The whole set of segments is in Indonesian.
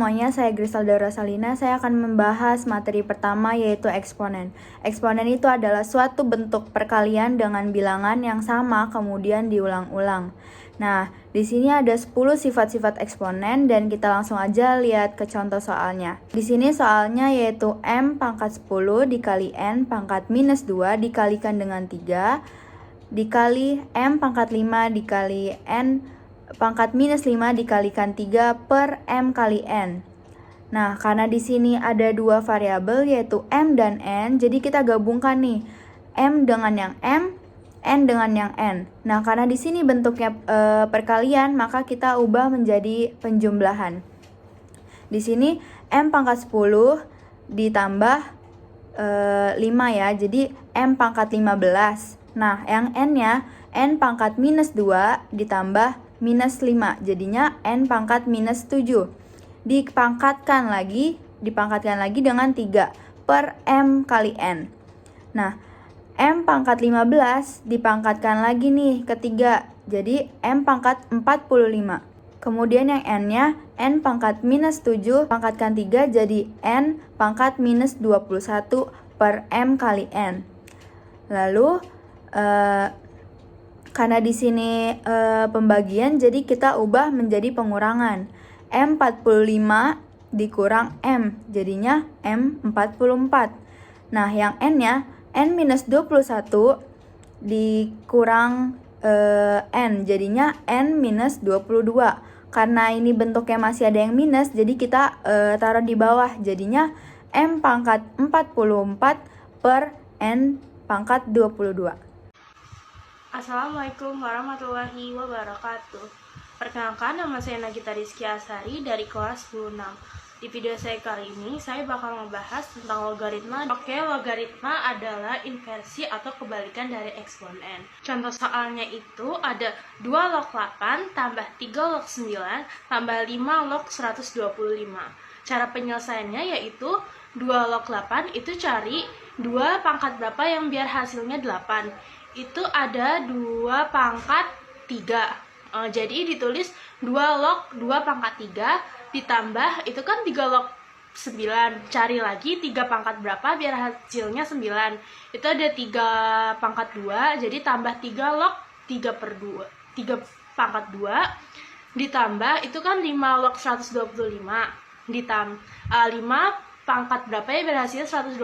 semuanya, saya Griselda Rosalina. Saya akan membahas materi pertama yaitu eksponen. Eksponen itu adalah suatu bentuk perkalian dengan bilangan yang sama kemudian diulang-ulang. Nah, di sini ada 10 sifat-sifat eksponen dan kita langsung aja lihat ke contoh soalnya. Di sini soalnya yaitu M pangkat 10 dikali N pangkat minus 2 dikalikan dengan 3 dikali M pangkat 5 dikali N pangkat minus 5 dikalikan 3 per M kali N. Nah, karena di sini ada dua variabel yaitu M dan N, jadi kita gabungkan nih M dengan yang M, N dengan yang N. Nah, karena di sini bentuknya perkalian, maka kita ubah menjadi penjumlahan. Di sini M pangkat 10 ditambah 5 ya, jadi M pangkat 15. Nah, yang N-nya N pangkat minus 2 ditambah minus 5, jadinya N pangkat minus 7. Dipangkatkan lagi dengan 3 per M kali N. Nah, M pangkat 15 dipangkatkan lagi nih ke 3, jadi M pangkat 45. Kemudian yang N-nya N pangkat minus 7 pangkatkan 3 jadi N pangkat minus 21 per M kali N. Lalu karena di sini pembagian, jadi kita ubah menjadi pengurangan. M45 dikurang M, jadinya M44. Nah, yang N-nya N-21 dikurang N, jadinya N-22. Karena ini bentuknya masih ada yang minus, jadi kita taruh di bawah, jadinya M pangkat 44 per N pangkat 22. Assalamualaikum warahmatullahi wabarakatuh. Perkenalkan, nama saya Nagita Rizky Asari dari kelas 26. Di video saya kali ini, saya bakal membahas tentang logaritma. Logaritma adalah inversi atau kebalikan dari eksponen. Contoh soalnya itu ada 2 log 8 tambah 3 log 9 tambah 5 log 125. Cara penyelesaiannya yaitu 2 log 8 itu cari 2 pangkat berapa yang biar hasilnya 8. Itu ada 2 pangkat 3. Jadi ditulis 2 log 2 pangkat 3 ditambah itu kan 3 log 9. Cari lagi 3 pangkat berapa biar hasilnya 9. Itu ada 3 pangkat 2, jadi tambah 3 log 3 per 2. 3 pangkat 2 ditambah itu kan 5 log 125 ditambah 5 pangkat berapa ya biar hasilnya 125.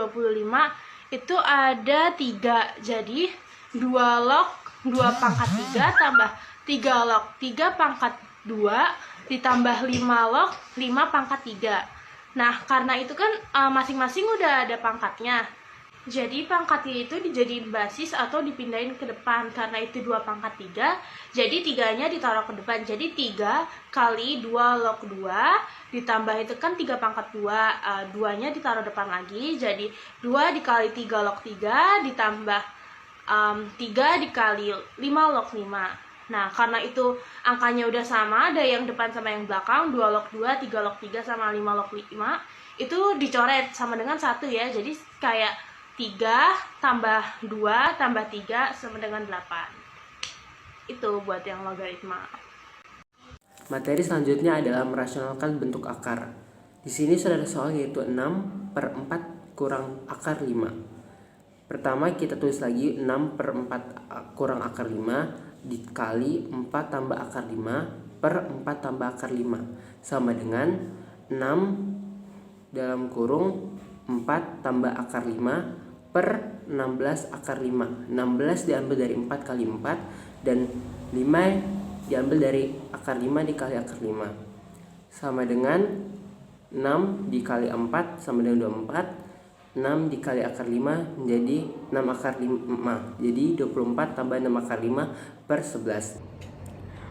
Itu ada 3, jadi 2 log 2 pangkat 3 tambah 3 log 3 pangkat 2 ditambah 5 log 5 pangkat 3. Nah, karena itu kan masing-masing udah ada pangkatnya. Jadi pangkatnya itu dijadiin basis atau dipindahin ke depan. Karena itu 2 pangkat 3, jadi 3-nya ditaruh ke depan. Jadi 3 kali 2 log 2 ditambah itu kan 3 pangkat 2. 2-nya ditaruh depan lagi. Jadi 2 dikali 3 log 3 ditambah 3 dikali 5 log 5. Nah, karena itu angkanya udah sama, ada yang depan sama yang belakang, 2 log 2, 3 log 3, sama 5 log 5. Itu dicoret sama dengan 1 ya. Jadi kayak 3 tambah 2 tambah 3 sama dengan 8. Itu buat yang logaritma. Materi selanjutnya adalah merasionalkan bentuk akar. Di sini sudah ada soal yaitu 6 per 4 kurang akar 5. Pertama kita tulis lagi 6 per 4 kurang akar 5 dikali 4 tambah akar 5 per 4 tambah akar 5 sama dengan 6 dalam kurung 4 tambah akar 5 per 16 akar 5. 16 diambil dari 4 kali 4 dan 5 diambil dari akar 5 dikali akar 5 sama dengan 6 dikali 4 sama dengan 24. 6 dikali akar 5 menjadi 6 akar 5. Jadi 24 tambah 6 akar 5 per 11.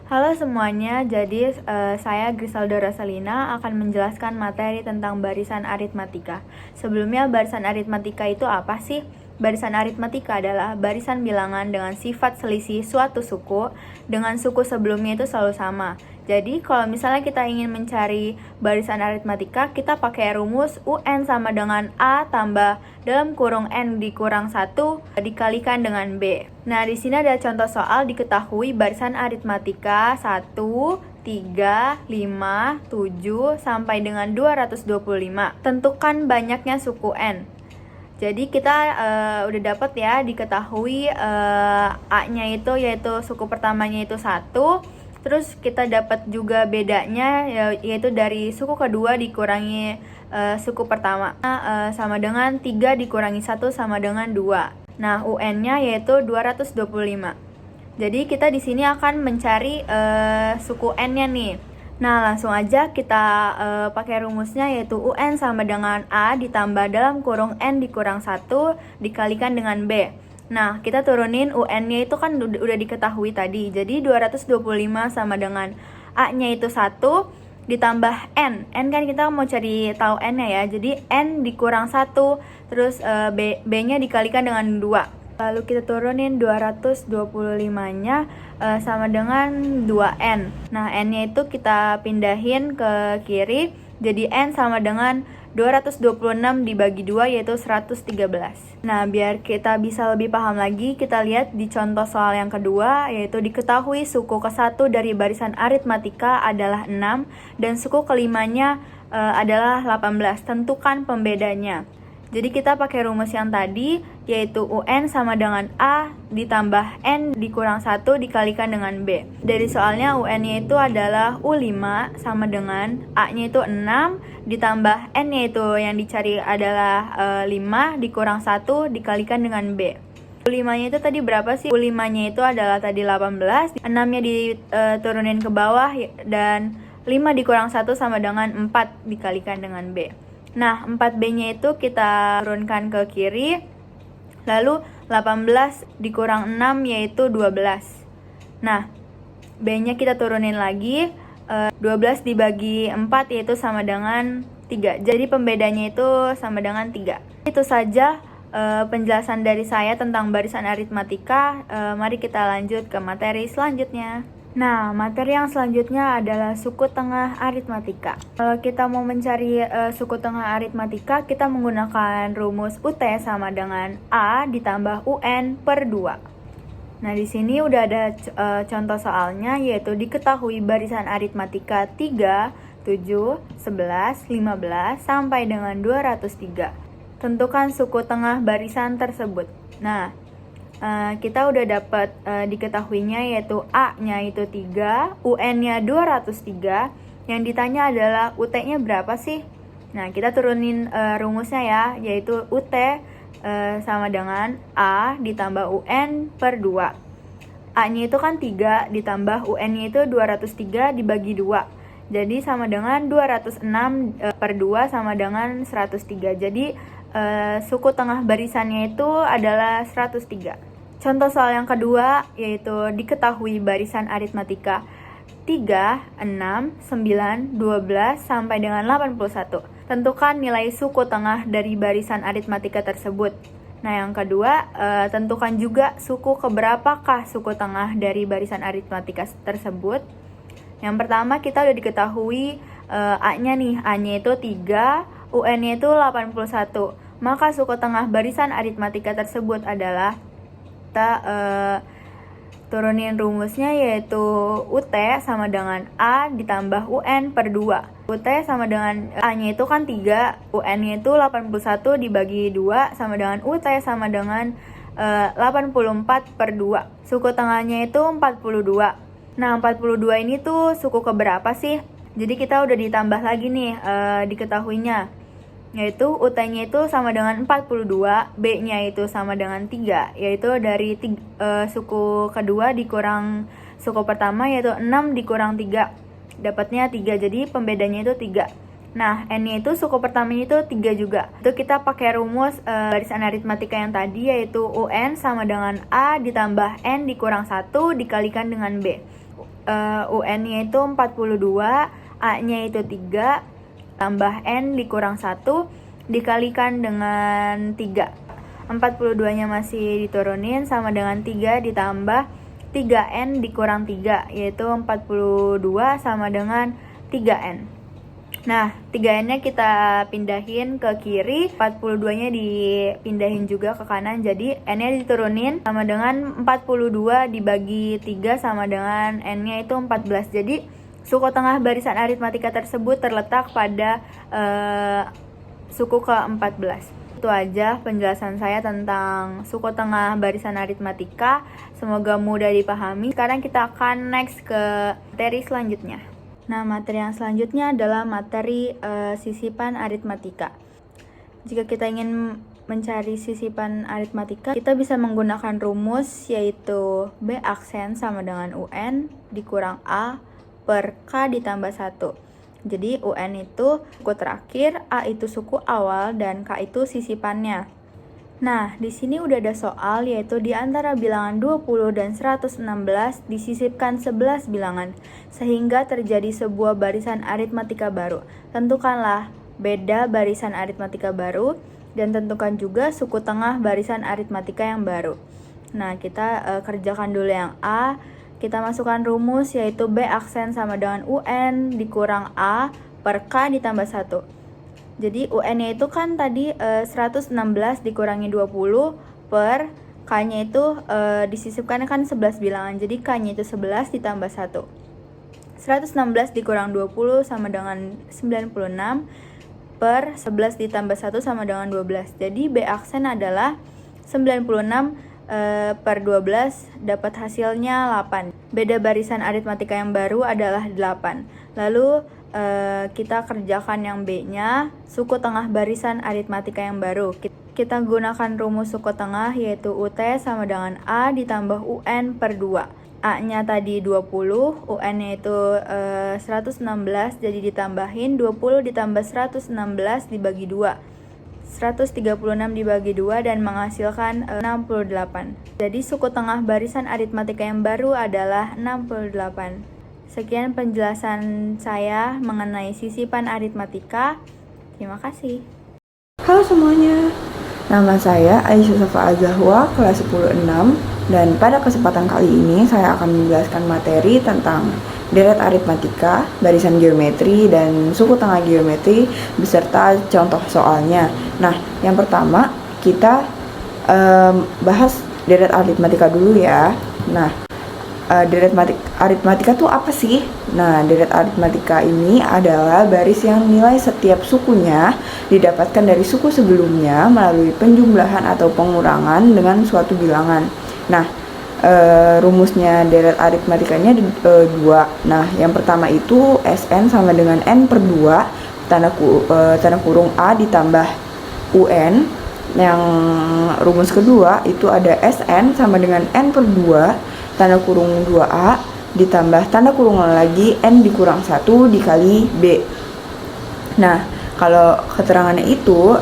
Halo semuanya, jadi saya Griselda Rosalina akan menjelaskan materi tentang barisan aritmatika. Sebelumnya, barisan aritmatika itu apa sih? Barisan aritmatika adalah barisan bilangan dengan sifat selisih suatu suku dengan suku sebelumnya itu selalu sama. Jadi kalau misalnya kita ingin mencari barisan aritmatika, kita pakai rumus UN sama dengan A tambah dalam kurung N dikurang 1 dikalikan dengan B. Nah, di sini ada contoh soal diketahui barisan aritmatika 1, 3, 5, 7, sampai dengan 225. Tentukan banyaknya suku N. Jadi kita udah dapat ya, diketahui A-nya itu yaitu suku pertamanya itu 1. Terus kita dapat juga bedanya yaitu dari suku kedua dikurangi suku pertama sama dengan 3 dikurangi 1 sama dengan 2. Nah, UN-nya yaitu 225. Jadi kita di sini akan mencari suku N-nya nih. Nah, langsung aja kita pakai rumusnya, yaitu UN sama dengan A ditambah dalam kurung N dikurang 1 dikalikan dengan B. Nah, kita turunin UN-nya itu kan udah diketahui tadi. Jadi 225 sama dengan A-nya itu 1 ditambah N. N kan kita mau cari tahu N-nya ya. Jadi N dikurang 1, terus B-nya dikalikan dengan 2. Lalu kita turunin 225-nya sama dengan 2N. Nah, N-nya itu kita pindahin ke kiri. Jadi N sama dengan 226 dibagi 2 yaitu 113. Nah, biar kita bisa lebih paham lagi, kita lihat di contoh soal yang kedua, yaitu diketahui suku ke-1 dari barisan aritmatika adalah 6 dan suku kelimanya adalah 18. Tentukan pembedanya. Jadi kita pakai rumus yang tadi, yaitu UN sama dengan A ditambah N dikurang 1 dikalikan dengan B. Dari soalnya UN-nya itu adalah U5 sama dengan A-nya itu 6 ditambah N-nya itu yang dicari adalah 5 dikurang 1 dikalikan dengan B. U5-nya itu tadi berapa sih? U5-nya itu adalah tadi 18, 6-nya diturunin ke bawah dan 5 dikurang 1 sama dengan 4 dikalikan dengan B. Nah, 4B-nya itu kita turunkan ke kiri, lalu 18 dikurang 6 yaitu 12. Nah, B-nya kita turunin lagi, 12 dibagi 4 yaitu sama dengan 3. Jadi pembedanya itu sama dengan 3. Itu saja penjelasan dari saya tentang barisan aritmatika. Mari kita lanjut ke materi selanjutnya. Nah, materi yang selanjutnya adalah suku tengah aritmatika. Kalau kita mau mencari suku tengah aritmatika, kita menggunakan rumus UT sama dengan A ditambah UN per 2. Nah, di sini udah ada contoh soalnya, yaitu diketahui barisan aritmatika 3, 7, 11, 15, sampai dengan 203. Tentukan suku tengah barisan tersebut. Nah, kita udah dapat diketahuinya, yaitu A-nya itu 3, UN-nya 203. Yang ditanya adalah UT-nya berapa sih? Nah, kita turunin rumusnya ya, yaitu UT sama dengan A ditambah UN per 2. A-nya itu kan 3 ditambah UN-nya itu 203 dibagi 2. Jadi sama dengan 206 per 2 sama dengan 103. Jadi suku tengah barisannya itu adalah 103. Contoh soal yang kedua, yaitu diketahui barisan aritmatika 3, 6, 9, 12, sampai dengan 81. Tentukan nilai suku tengah dari barisan aritmatika tersebut. Nah, yang kedua, tentukan juga suku keberapakah suku tengah dari barisan aritmatika tersebut. Yang pertama, kita udah diketahui A-nya nih, A-nya itu 3, UN-nya itu 81. Maka suku tengah barisan aritmatika tersebut adalah, kita turunin rumusnya, yaitu UT sama dengan A ditambah UN per 2. UT sama dengan A-nya itu kan 3, UN-nya itu 81 dibagi 2 sama dengan UT sama dengan 84 per 2. Suku tengahnya itu 42. Nah, 42 ini tuh suku keberapa sih? Jadi kita udah ditambah lagi nih diketahuinya, yaitu UT-nya itu sama dengan 42, B-nya itu sama dengan 3, yaitu dari suku kedua dikurang suku pertama, yaitu 6 dikurang 3, dapatnya 3, jadi pembedanya itu 3. Nah, N-nya itu suku pertamanya itu 3 juga. Itu kita pakai rumus barisan aritmatika yang tadi, yaitu UN sama dengan A ditambah N dikurang 1 dikalikan dengan B. UN-nya itu 42, A-nya itu 3, tambah N dikurang 1 dikalikan dengan 3. 42-nya masih diturunin sama dengan 3 ditambah 3N dikurang 3, yaitu 42 sama dengan 3N. Nah, 3N-nya kita pindahin ke kiri, 42-nya dipindahin juga ke kanan, jadi N-nya diturunin sama dengan 42 dibagi 3 sama dengan N-nya itu 14. Jadi Suku tengah barisan aritmatika tersebut terletak pada suku ke-14. Itu aja penjelasan saya tentang suku tengah barisan aritmatika. Semoga mudah dipahami. Sekarang kita akan next ke materi selanjutnya. Nah, materi yang selanjutnya adalah materi sisipan aritmatika. Jika kita ingin mencari sisipan aritmatika, kita bisa menggunakan rumus yaitu B aksen sama dengan UN dikurang A per K ditambah 1. Jadi UN itu suku terakhir, A itu suku awal, dan K itu sisipannya. Nah, di sini udah ada soal yaitu di antara bilangan 20 dan 116 disisipkan 11 bilangan sehingga terjadi sebuah barisan aritmatika baru. Tentukanlah beda barisan aritmatika baru dan tentukan juga suku tengah barisan aritmatika yang baru. Nah, kita kerjakan dulu yang A. Kita masukkan rumus yaitu B aksen sama dengan UN dikurang A per K ditambah 1. Jadi UN-nya itu kan tadi 116 dikurangi 20 per K-nya itu disisipkan kan 11 bilangan. Jadi K-nya itu 11 ditambah 1. 116 dikurang 20 sama dengan 96 per 11 ditambah 1 sama dengan 12. Jadi B aksen adalah 96 per 12 dapat hasilnya 8. Beda barisan aritmatika yang baru adalah 8. Lalu kita kerjakan yang B-nya, suku tengah barisan aritmatika yang baru. Kita gunakan rumus suku tengah yaitu UT sama dengan A ditambah UN per 2. A-nya tadi 20, UN-nya itu 116, jadi ditambahin 20 ditambah 116 dibagi 2. 136 dibagi 2 dan menghasilkan 68. Jadi suku tengah barisan aritmatika yang baru adalah 68. Sekian penjelasan saya mengenai sisipan aritmatika. Terima kasih. Halo semuanya, nama saya Aisyah Safa Azahwa, kelas 10-6, dan pada kesempatan kali ini saya akan menjelaskan materi tentang deret aritmatika, barisan geometri, dan suku tengah geometri beserta contoh soalnya. Nah, yang pertama kita bahas deret aritmatika dulu ya. Nah, deret aritmatika tuh apa sih? Nah, deret aritmatika ini adalah baris yang nilai setiap sukunya didapatkan dari suku sebelumnya melalui penjumlahan atau pengurangan dengan suatu bilangan. Nah, rumusnya deret aritmatikanya dua. Nah, yang pertama itu SN sama dengan N per 2 tanda kurung A ditambah UN. Yang rumus kedua itu ada SN sama dengan N per 2 tanda kurung 2A ditambah tanda kurung lagi N dikurang 1 dikali B. Nah, kalau keterangannya itu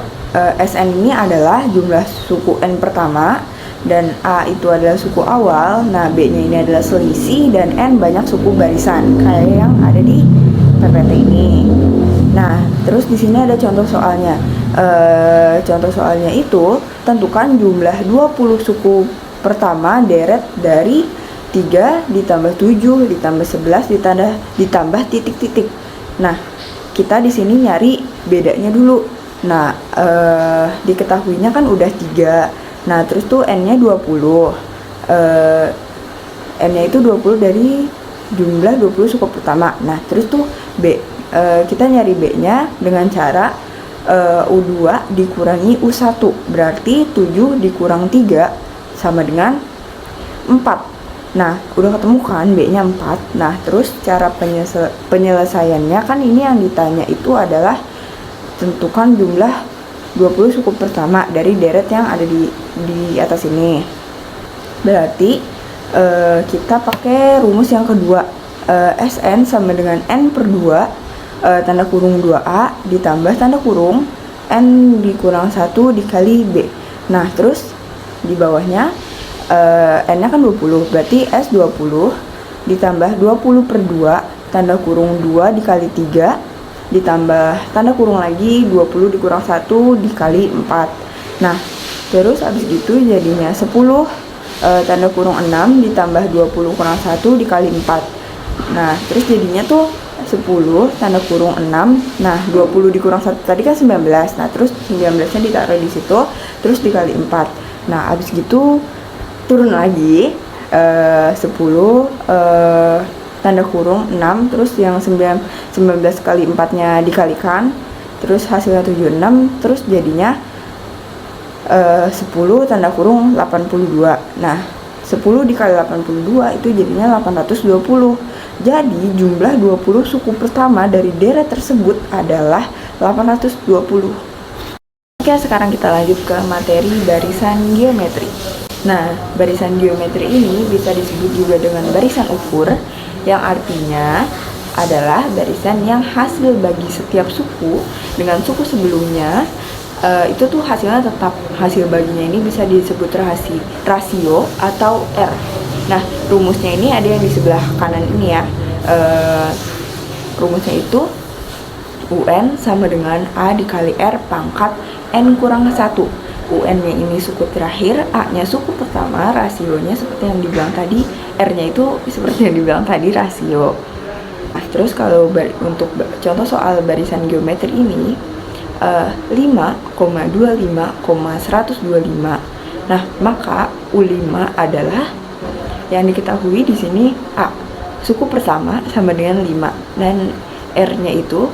SN ini adalah jumlah suku N pertama dan A itu adalah suku awal. Nah, B-nya ini adalah selisih dan N banyak suku barisan kayak yang ada di PPT ini. Nah, terus di sini ada contoh soalnya. Contoh soalnya itu tentukan jumlah 20 suku pertama deret dari 3 ditambah 7 ditambah 11 ditambah titik-titik. Nah, kita di sini nyari bedanya dulu. Nah, diketahuinya kan udah 3. Nah, terus tuh N-nya 20. N-nya itu 20 dari jumlah 20 suku pertama. Nah, terus tuh B. Kita nyari B-nya dengan cara U2 dikurangi U1. Berarti 7 dikurang 3 sama dengan 4. Nah, udah ketemu kan B-nya 4. Nah, terus cara penyelesaiannya kan ini yang ditanya itu adalah tentukan jumlah 20 suku pertama dari deret yang ada di atas ini. Berarti kita pakai rumus yang kedua. SN sama dengan N per 2 tanda kurung 2A ditambah tanda kurung N dikurang 1 dikali B. Nah, terus di bawahnya N-nya kan 20, berarti S20 ditambah 20 per 2 tanda kurung 2 dikali 3 ditambah tanda kurung lagi 20 dikurang 1 dikali 4. Nah, terus abis gitu jadinya 10 tanda kurung 6 ditambah 20 kurang 1 dikali 4. Nah, terus jadinya tuh 10 tanda kurung 6. Nah, 20 dikurang 1 tadi kan 19. Nah, terus 19-nya ditaruh di situ terus dikali 4. Nah, abis gitu turun lagi 10 tanda kurung 6, terus yang 19 kali 4-nya dikalikan, terus hasilnya 76, terus jadinya 10 tanda kurung 82. Nah, 10 dikali 82 itu jadinya 820. Jadi jumlah 20 suku pertama dari deret tersebut adalah 820. Oke, sekarang kita lanjut ke materi barisan geometri. Nah, barisan geometri ini bisa disebut juga dengan barisan ukur, yang artinya adalah barisan yang hasil bagi setiap suku dengan suku sebelumnya itu tuh hasilnya tetap, hasil baginya ini bisa disebut rasio atau R. Nah, rumusnya ini ada yang di sebelah kanan ini ya. Rumusnya itu UN sama dengan A dikali R pangkat N kurang 1. UN-nya ini suku terakhir, A-nya suku pertama, rasionya seperti yang dibilang tadi, R-nya itu seperti yang dibilang tadi rasio. Nah, terus kalau untuk contoh soal barisan geometri ini, 5,25,125. Nah, maka U5 adalah yang diketahui di sini A, suku pertama sama dengan 5, dan R-nya itu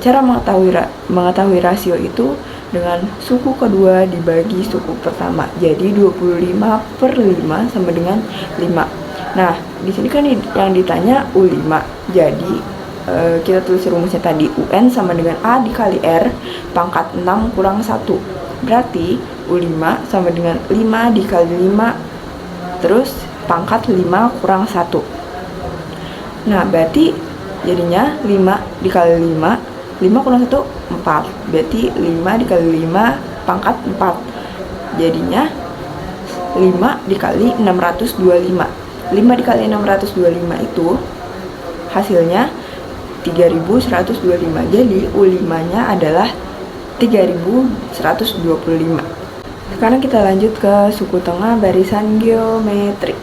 cara mengetahui rasio itu dengan suku kedua dibagi suku pertama. Jadi 25/5 sama dengan 5. Nah, di sini kan yang ditanya U5. Jadi kita tulis rumusnya tadi, UN sama dengan A dikali R pangkat 6 kurang 1. Berarti U5 sama dengan 5 dikali 5 terus pangkat 5 kurang 1. Nah, berarti jadinya 5 dikali 5, 5 kurang 1, 4. Berarti 5 dikali 5 pangkat 4. Jadinya 5 dikali 625. 5 dikali 625 itu hasilnya 3125. Jadi U5-nya adalah 3125. Sekarang kita lanjut ke suku tengah barisan geometri.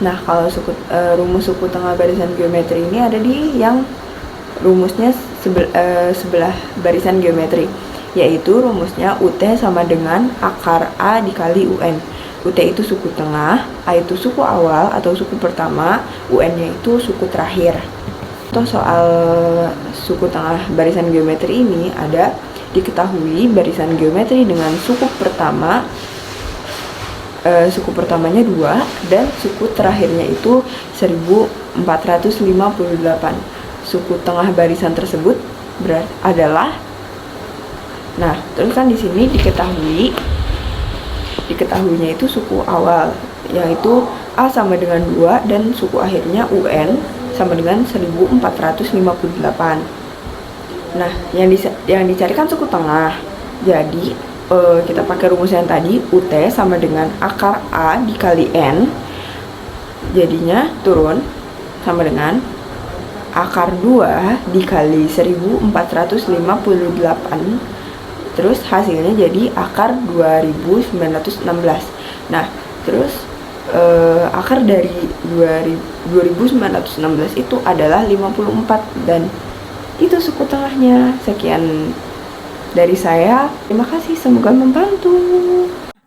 Nah, kalau rumus suku tengah barisan geometri ini ada di yang rumusnya sebelah barisan geometri, yaitu rumusnya UT sama dengan akar A dikali UN. UT itu suku tengah, A itu suku awal atau suku pertama, UN-nya itu suku terakhir. Contoh soal suku tengah barisan geometri ini ada diketahui barisan geometri dengan suku pertama, suku pertamanya 2 dan suku terakhirnya itu 1458. Suku tengah barisan tersebut adalah, nah terus kan di sini diketahuinya itu suku awal, yaitu A sama dengan 2 dan suku akhirnya UN sama dengan 1458. Nah, yang dicarikan suku tengah. Jadi kita pakai rumus yang tadi, UT sama dengan akar A dikali N. Jadinya turun sama dengan akar 2 dikali 1458. Terus hasilnya jadi akar 2916. Nah, terus akar dari 2916 itu adalah 54 dan itu suku tengahnya. Sekian dari saya. Terima kasih, semoga membantu.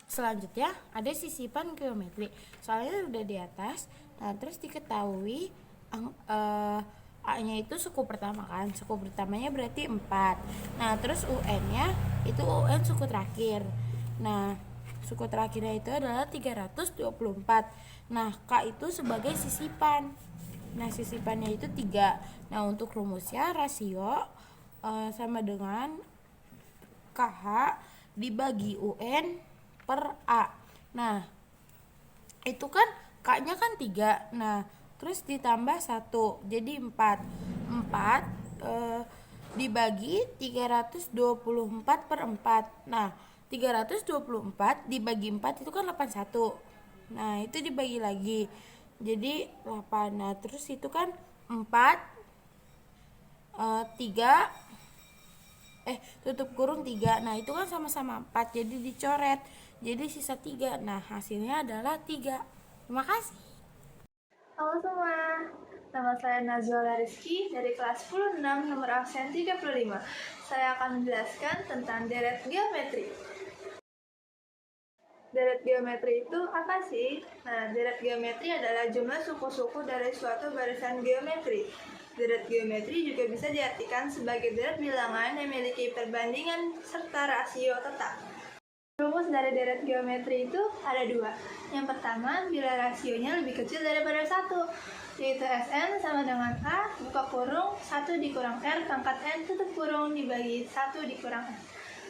Selanjutnya ada sisipan geometri. Soalnya udah di atas. Nah, terus diketahui A-nya itu suku pertama kan. Suku pertamanya berarti 4. Nah, terus UN-nya itu UN suku terakhir. Nah, suku terakhirnya itu adalah 324. Nah, K itu sebagai sisipan. Nah, sisipannya itu 3. Nah, untuk rumusnya rasio sama dengan KH dibagi UN per A. Nah, itu kan K-nya kan 3. Nah, terus ditambah 1 jadi 4. 4 dibagi 324 per 4. Nah, 324 dibagi 4 itu kan 81. Nah, itu dibagi lagi jadi 8. Nah, terus itu kan 4 3 tutup kurung 3. Nah, itu kan sama-sama 4 jadi dicoret. Jadi sisa 3. Nah, hasilnya adalah 3. Terima kasih. Halo semua, nama saya Nazwa Rizky dari kelas 10-6 nomor absen 35. Saya akan menjelaskan tentang deret geometri. Deret geometri itu apa sih? Nah, deret geometri adalah jumlah suku-suku dari suatu barisan geometri. Deret geometri juga bisa diartikan sebagai deret bilangan yang memiliki perbandingan serta rasio tetap. Rumus dari deret geometri itu ada dua. Yang pertama, bila rasionya lebih kecil daripada 1, yaitu Sn sama dengan A, buka kurung, 1 dikurang R pangkat N tutup kurung dibagi 1 dikurang N.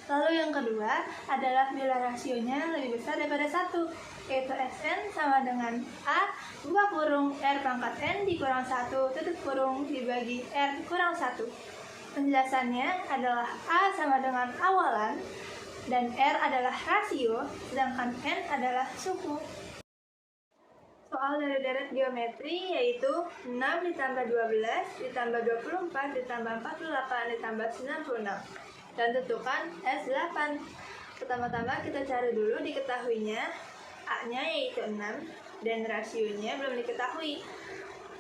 Lalu yang kedua adalah bila rasionya lebih besar daripada 1, yaitu Sn sama dengan A, buka kurung, R pangkat N dikurang 1 tutup kurung dibagi R kurang 1. Penjelasannya adalah A sama dengan awalan, dan R adalah rasio, sedangkan N adalah suku. Soal dari deret geometri yaitu 6 ditambah 12 ditambah 24 ditambah 48 ditambah 96. Dan tentukan S8. Pertama-tama kita cari dulu diketahuinya. A-nya yaitu 6 dan rasionya belum diketahui.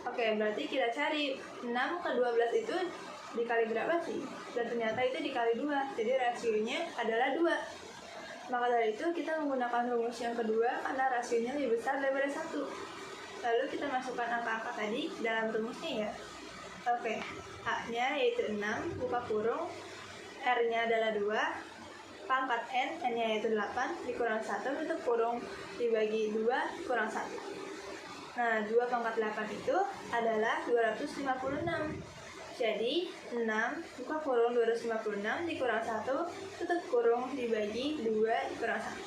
Oke, berarti kita cari 6 ke 12 itu dikali berapa sih? Dan ternyata itu dikali 2, jadi rasionya adalah 2. Maka dari itu kita menggunakan rumus yang kedua karena rasionya lebih besar daripada 1. Lalu kita masukkan angka-angka tadi dalam rumusnya ya. Oke, A-nya yaitu 6, buka kurung, R-nya adalah 2, pangkat N, N-nya yaitu 8, dikurang 1, tutup kurung, dibagi 2, kurang 1. Nah, 2 pangkat 8 itu adalah 256. Jadi, 6, buka kurung 256, dikurang 1, tutup kurung, dibagi 2, kurang 1.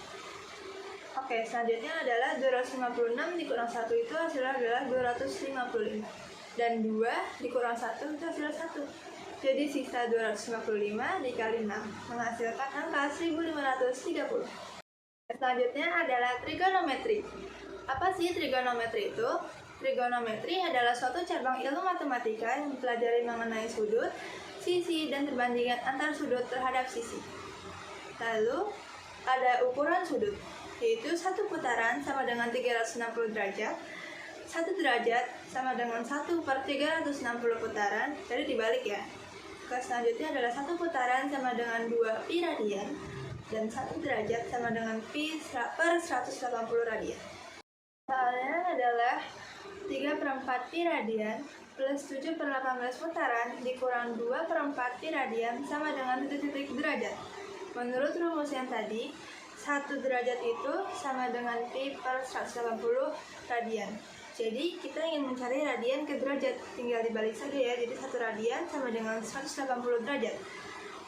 Oke, selanjutnya adalah 256 dikurang 1 itu hasilnya adalah 255. Dan 2 dikurang 1 itu hasilnya 1. Jadi sisa 255 dikali 6 menghasilkan angka 1530. Selanjutnya adalah trigonometri. Apa sih trigonometri itu? Trigonometri adalah suatu cabang ilmu matematika yang mempelajari mengenai sudut, sisi, dan perbandingan antar sudut terhadap sisi. Lalu ada ukuran sudut, yaitu 1 putaran sama dengan 360 derajat, 1 derajat sama dengan 1/360 putaran, jadi dibalik ya. Selanjutnya adalah 1 putaran sama dengan 2 pi radian, dan 1 derajat sama dengan pi per 180 radian. Soalnya adalah 3/4 pi radian plus 7/18 putaran dikurang 2/4 pi radian sama dengan titik-titik derajat. Menurut rumus yang tadi, 1 derajat itu sama dengan pi per 180 radian. Jadi kita ingin mencari radian ke derajat, tinggal dibalik saja ya. Jadi 1 radian sama dengan 180 derajat.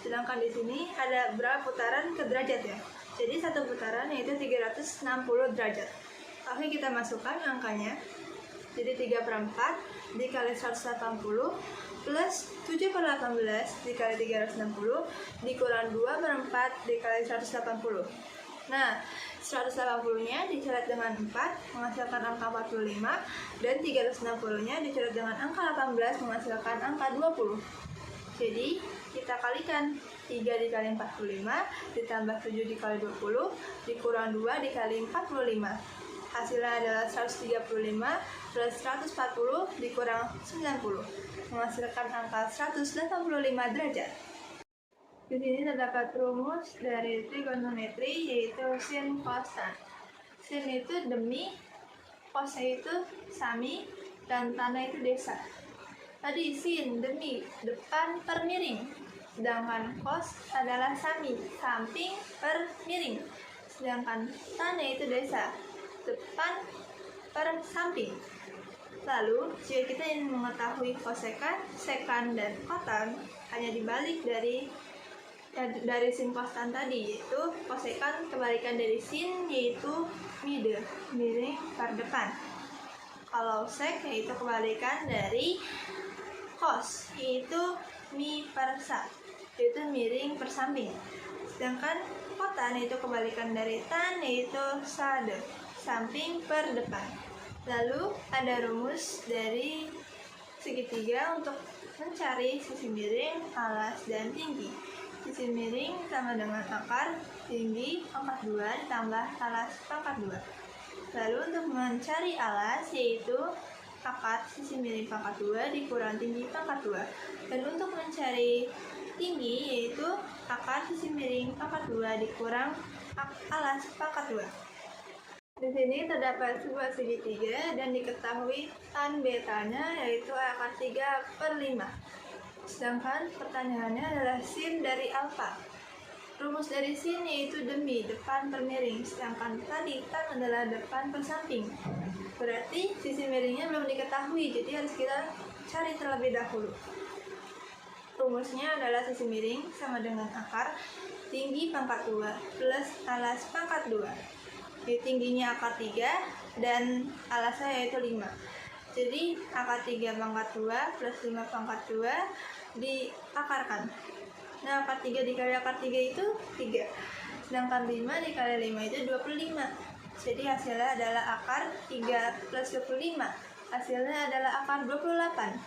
Sedangkan di sini ada berapa putaran ke derajat ya. Jadi 1 putaran yaitu 360 derajat. Oke, kita masukkan angkanya. Jadi 3/4 dikali 180 plus 7/18 dikali 360 dikurang 2/4 dikali 180. Nah, 180-nya dicoret dengan 4 menghasilkan angka 45, dan 360-nya dicoret dengan angka 18 menghasilkan angka 20. Jadi, kita kalikan 3 dikali 45 ditambah 7 dikali 20 dikurang 2 dikali 45. Hasilnya adalah 135 plus 140 dikurang 90 menghasilkan angka 185 derajat. Di sini terdapat rumus dari trigonometri yaitu sin cos tan. Sin itu demi, cos itu sami, dan tan itu desa. Tadi sin demi depan per miring, sedangkan cos adalah sami, samping per miring. Sedangkan tan itu desa, depan per samping. Lalu, jika kita ingin mengetahui kosekan, sekan, dan kotan, hanya dibalik dari sin cos tan tadi, yaitu kosekan kebalikan dari sin yaitu mide, miring per depan. Kalau sek yaitu kebalikan dari cos, yaitu mi per sa, yaitu miring per samping. Sedangkan kotan yaitu kebalikan dari tan, yaitu sade, samping per depan. Lalu ada rumus dari segitiga untuk mencari sisi miring, alas, dan tinggi. Sisi miring sama dengan akar, tinggi pangkat 2 ditambah alas pangkat 2. Lalu untuk mencari alas yaitu akar sisi miring pangkat 2 dikurang tinggi pangkat 2. Dan untuk mencari tinggi yaitu akar sisi miring pangkat 2 dikurang alas pangkat 2. Di sini terdapat sebuah segitiga dan diketahui tan betanya yaitu akar 3/5. Sedangkan pertanyaannya adalah sin dari alfa. Rumus dari sin yaitu demi depan per miring, sedangkan tadi tan adalah depan per samping. Berarti sisi miringnya belum diketahui, jadi harus kita cari terlebih dahulu. Rumusnya adalah sisi miring sama dengan akar tinggi pangkat 2 plus alas pangkat 2. Jadi tingginya akar 3 dan alasnya yaitu 5. Jadi akar 3 pangkat 2 plus 5 pangkat 2 diakarkan. Nah, akar 3 dikali akar 3 itu 3. Sedangkan 5 dikali 5 itu 25. Jadi hasilnya adalah akar 3 plus 25. Hasilnya adalah akar 28.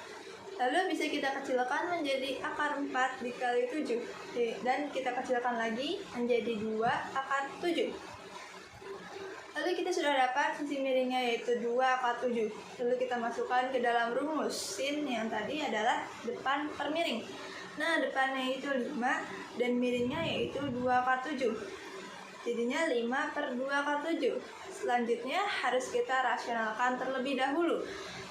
Lalu bisa kita kecilkan menjadi akar 4 dikali 7. Dan kita kecilkan lagi menjadi 2 akar 7. Lalu kita sudah dapat sisi miringnya yaitu 2 akar 7. Lalu kita masukkan ke dalam rumus sin yang tadi adalah depan per miring. Nah, depannya itu 5 dan miringnya yaitu 2 akar 7. Jadinya 5 per 2 akar 7. Selanjutnya harus kita rasionalkan terlebih dahulu.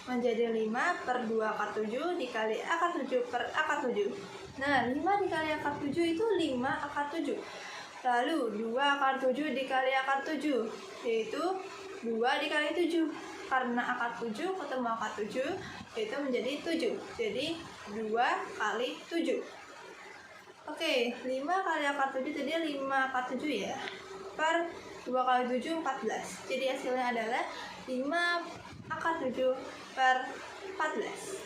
Menjadi 5 per 2 akar 7 dikali akar 7 per akar 7. Nah, 5 dikali akar 7 itu 5 akar 7. Lalu 2 akar 7 dikali akar 7 yaitu 2 dikali 7. Karena akar 7 ketemu akar 7 yaitu menjadi 7. Jadi 2 kali 7. Oke, 5 kali akar 7 tadi 5 akar 7 ya. Per 2 kali 7 14. Jadi hasilnya adalah 5 akar 7 per 14.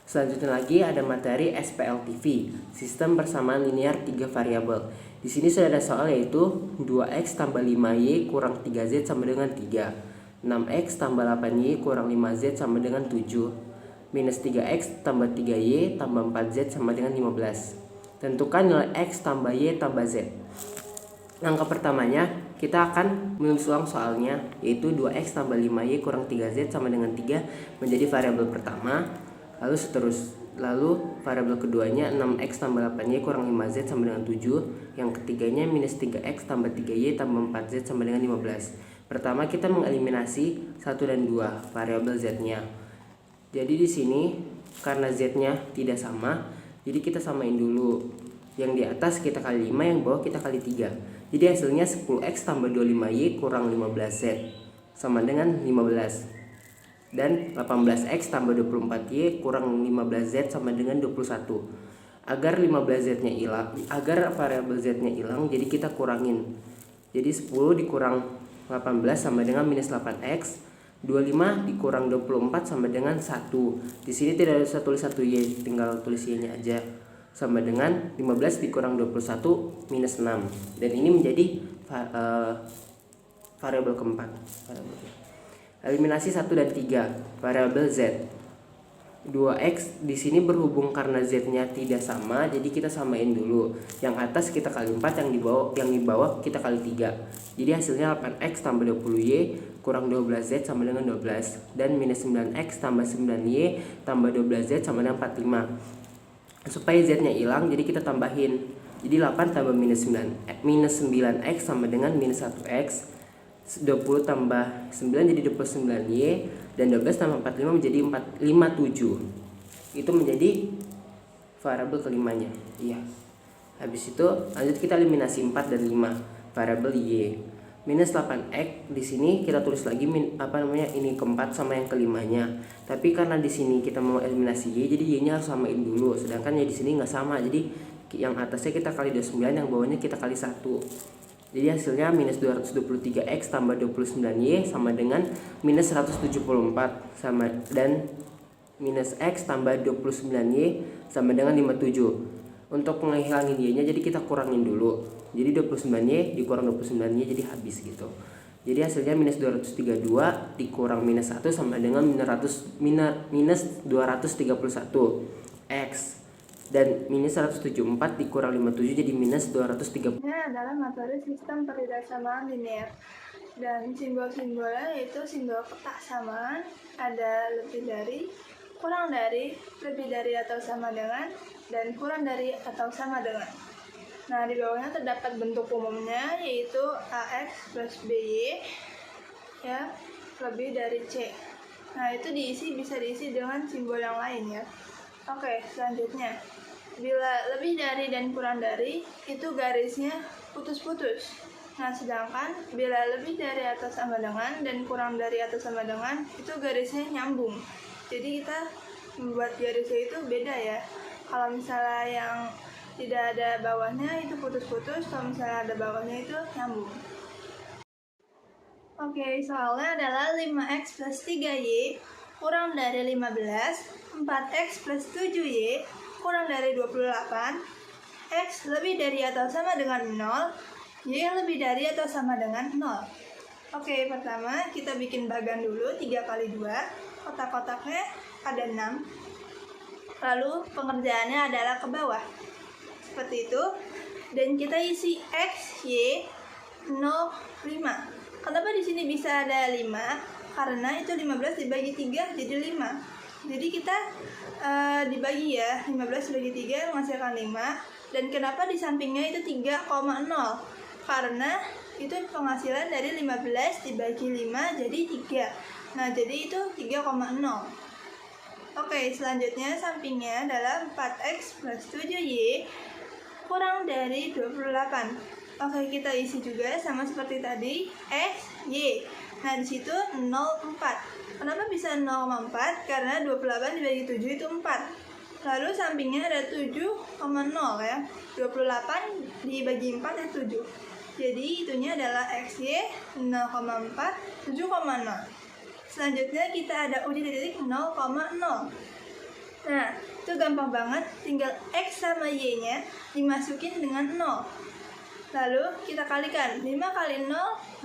Selanjutnya lagi ada materi SPLTV, sistem persamaan linear 3 variabel. Di sini sudah ada soal yaitu 2x tambah 5y kurang 3z sama dengan 3. 6x tambah 8y kurang 5z sama dengan 7. Minus 3x tambah 3y tambah 4z sama dengan 15. Tentukan nilai x tambah y tambah z. Langkah pertamanya kita akan menulis ulang soalnya yaitu 2x tambah 5y kurang 3z sama dengan 3 menjadi variabel pertama. Lalu variabel keduanya 6x tambah 8y kurang 5z sama dengan 7. Yang ketiganya minus 3x tambah 3y tambah 4z sama dengan 15. Pertama kita mengeliminasi 1 dan 2 variabel z-nya. Jadi di sini karena z-nya tidak sama, jadi kita samain dulu. Yang di atas kita kali 5, yang bawah kita kali 3. Jadi hasilnya 10x tambah 25y kurang 15z sama dengan 15. Dan 18x tambah 24y kurang 15z sama dengan 21. Agar 15z-nya hilang, agar variabel z-nya hilang, jadi kita kurangin. Jadi 10 dikurang 18 sama dengan minus 8x. 25 dikurang 24 sama dengan 1. Di sini tidak usah tulis 1y, tinggal tulis y-nya aja. Sama dengan 15 dikurang 21 minus 6. Dan ini menjadi variabel keempat. Eliminasi 1 dan 3 variabel z. 2x di sini berhubung karena z-nya tidak sama, jadi kita samain dulu. Yang atas kita kali 4, yang di bawah kita kali 3. Jadi hasilnya 8x tambah 20y kurang 12z sama dengan 12 dan minus 9x tambah 9y tambah 12z sama dengan 45. Supaya z-nya hilang, jadi kita tambahin. Jadi 8 tambah minus 9x sama dengan minus 1x. 20 tambah 9 jadi 29y dan 12 tambah 45 menjadi 57. Itu menjadi variabel kelimanya. Iya. Habis itu lanjut kita eliminasi 4 dan 5 variabel y. Minus 8x di sini kita tulis lagi ini keempat sama yang kelimanya. Tapi karena di sini kita mau eliminasi y, jadi y-nya harus samain dulu. Sedangkan y di sini nggak sama. Jadi yang atasnya kita kali 29, yang bawahnya kita kali 1. Jadi hasilnya minus 223x tambah 29y sama dengan minus 174 sama dan minus x tambah 29y sama dengan 57. Untuk menghilangin y-nya jadi kita kurangin dulu. Jadi 29y dikurang 29y jadi habis gitu. Jadi hasilnya minus 232 dikurang minus 1 sama dengan minus 231 x. Dan minus 174 dikurang 57 jadi minus 230. Ini adalah materi sistem persamaan linear. Dan simbol-simbolnya yaitu simbol kotak samaan, ada lebih dari, kurang dari, lebih dari atau sama dengan, dan kurang dari atau sama dengan. Nah, di bawahnya terdapat bentuk umumnya yaitu AX plus BY. ya lebih dari C. Nah, itu bisa diisi dengan simbol yang lain ya. Oke, selanjutnya. Bila lebih dari dan kurang dari, itu garisnya putus-putus. Nah, sedangkan bila lebih dari atau sama dengan dan kurang dari atau sama dengan, itu garisnya nyambung. Jadi kita membuat garisnya itu beda ya. Kalau misalnya yang tidak ada bawahnya itu putus-putus, kalau misalnya ada bawahnya itu nyambung. Oke, soalnya adalah 5x plus 3y kurang dari 15, 4x plus 7y kurang dari 28, x lebih dari atau sama dengan 0, y lebih dari atau sama dengan 0. Oke, pertama kita bikin bagan dulu, 3 kali 2, kotak-kotaknya ada 6, lalu pengerjaannya adalah ke bawah, seperti itu, dan kita isi x, y, 0, 5. Kenapa di sini bisa ada 5? Karena itu 15 dibagi 3 jadi 5. Jadi kita dibagi ya, 15 dibagi 3 menghasilkan 5. Dan kenapa di sampingnya itu 3,0? Karena itu penghasilan dari 15 dibagi 5 jadi 3. Nah, jadi itu 3,0. Oke, selanjutnya sampingnya adalah 4x plus 7y kurang dari 28. Oke, kita isi juga sama seperti tadi, x, y. Nah, di situ 0,4. Kenapa bisa 0,4? Karena 28 dibagi 7 itu 4. Lalu sampingnya ada 7,0 ya. 28 dibagi 4 itu 7. Jadi itunya adalah xy 0,4, 7,0. Selanjutnya kita ada uji titik 0,0. Nah, itu gampang banget, tinggal x sama y-nya dimasukin dengan 0. Lalu kita kalikan, 5 kali 0,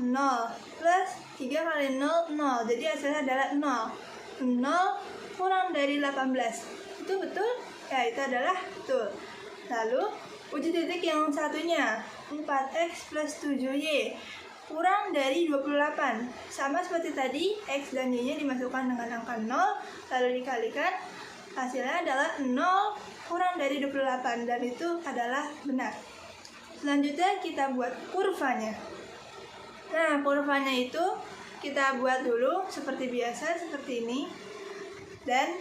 0, plus 3 kali 0, 0. Jadi hasilnya adalah 0. 0 kurang dari 18. Itu betul? Ya, itu adalah betul. Lalu, uji titik yang satunya, 4x plus 7y kurang dari 28. Sama seperti tadi, x dan y-nya dimasukkan dengan angka 0, lalu dikalikan, hasilnya adalah 0 kurang dari 28, dan itu adalah benar. Selanjutnya kita buat kurvanya. Nah, kurvanya itu kita buat dulu seperti biasa, seperti ini. Dan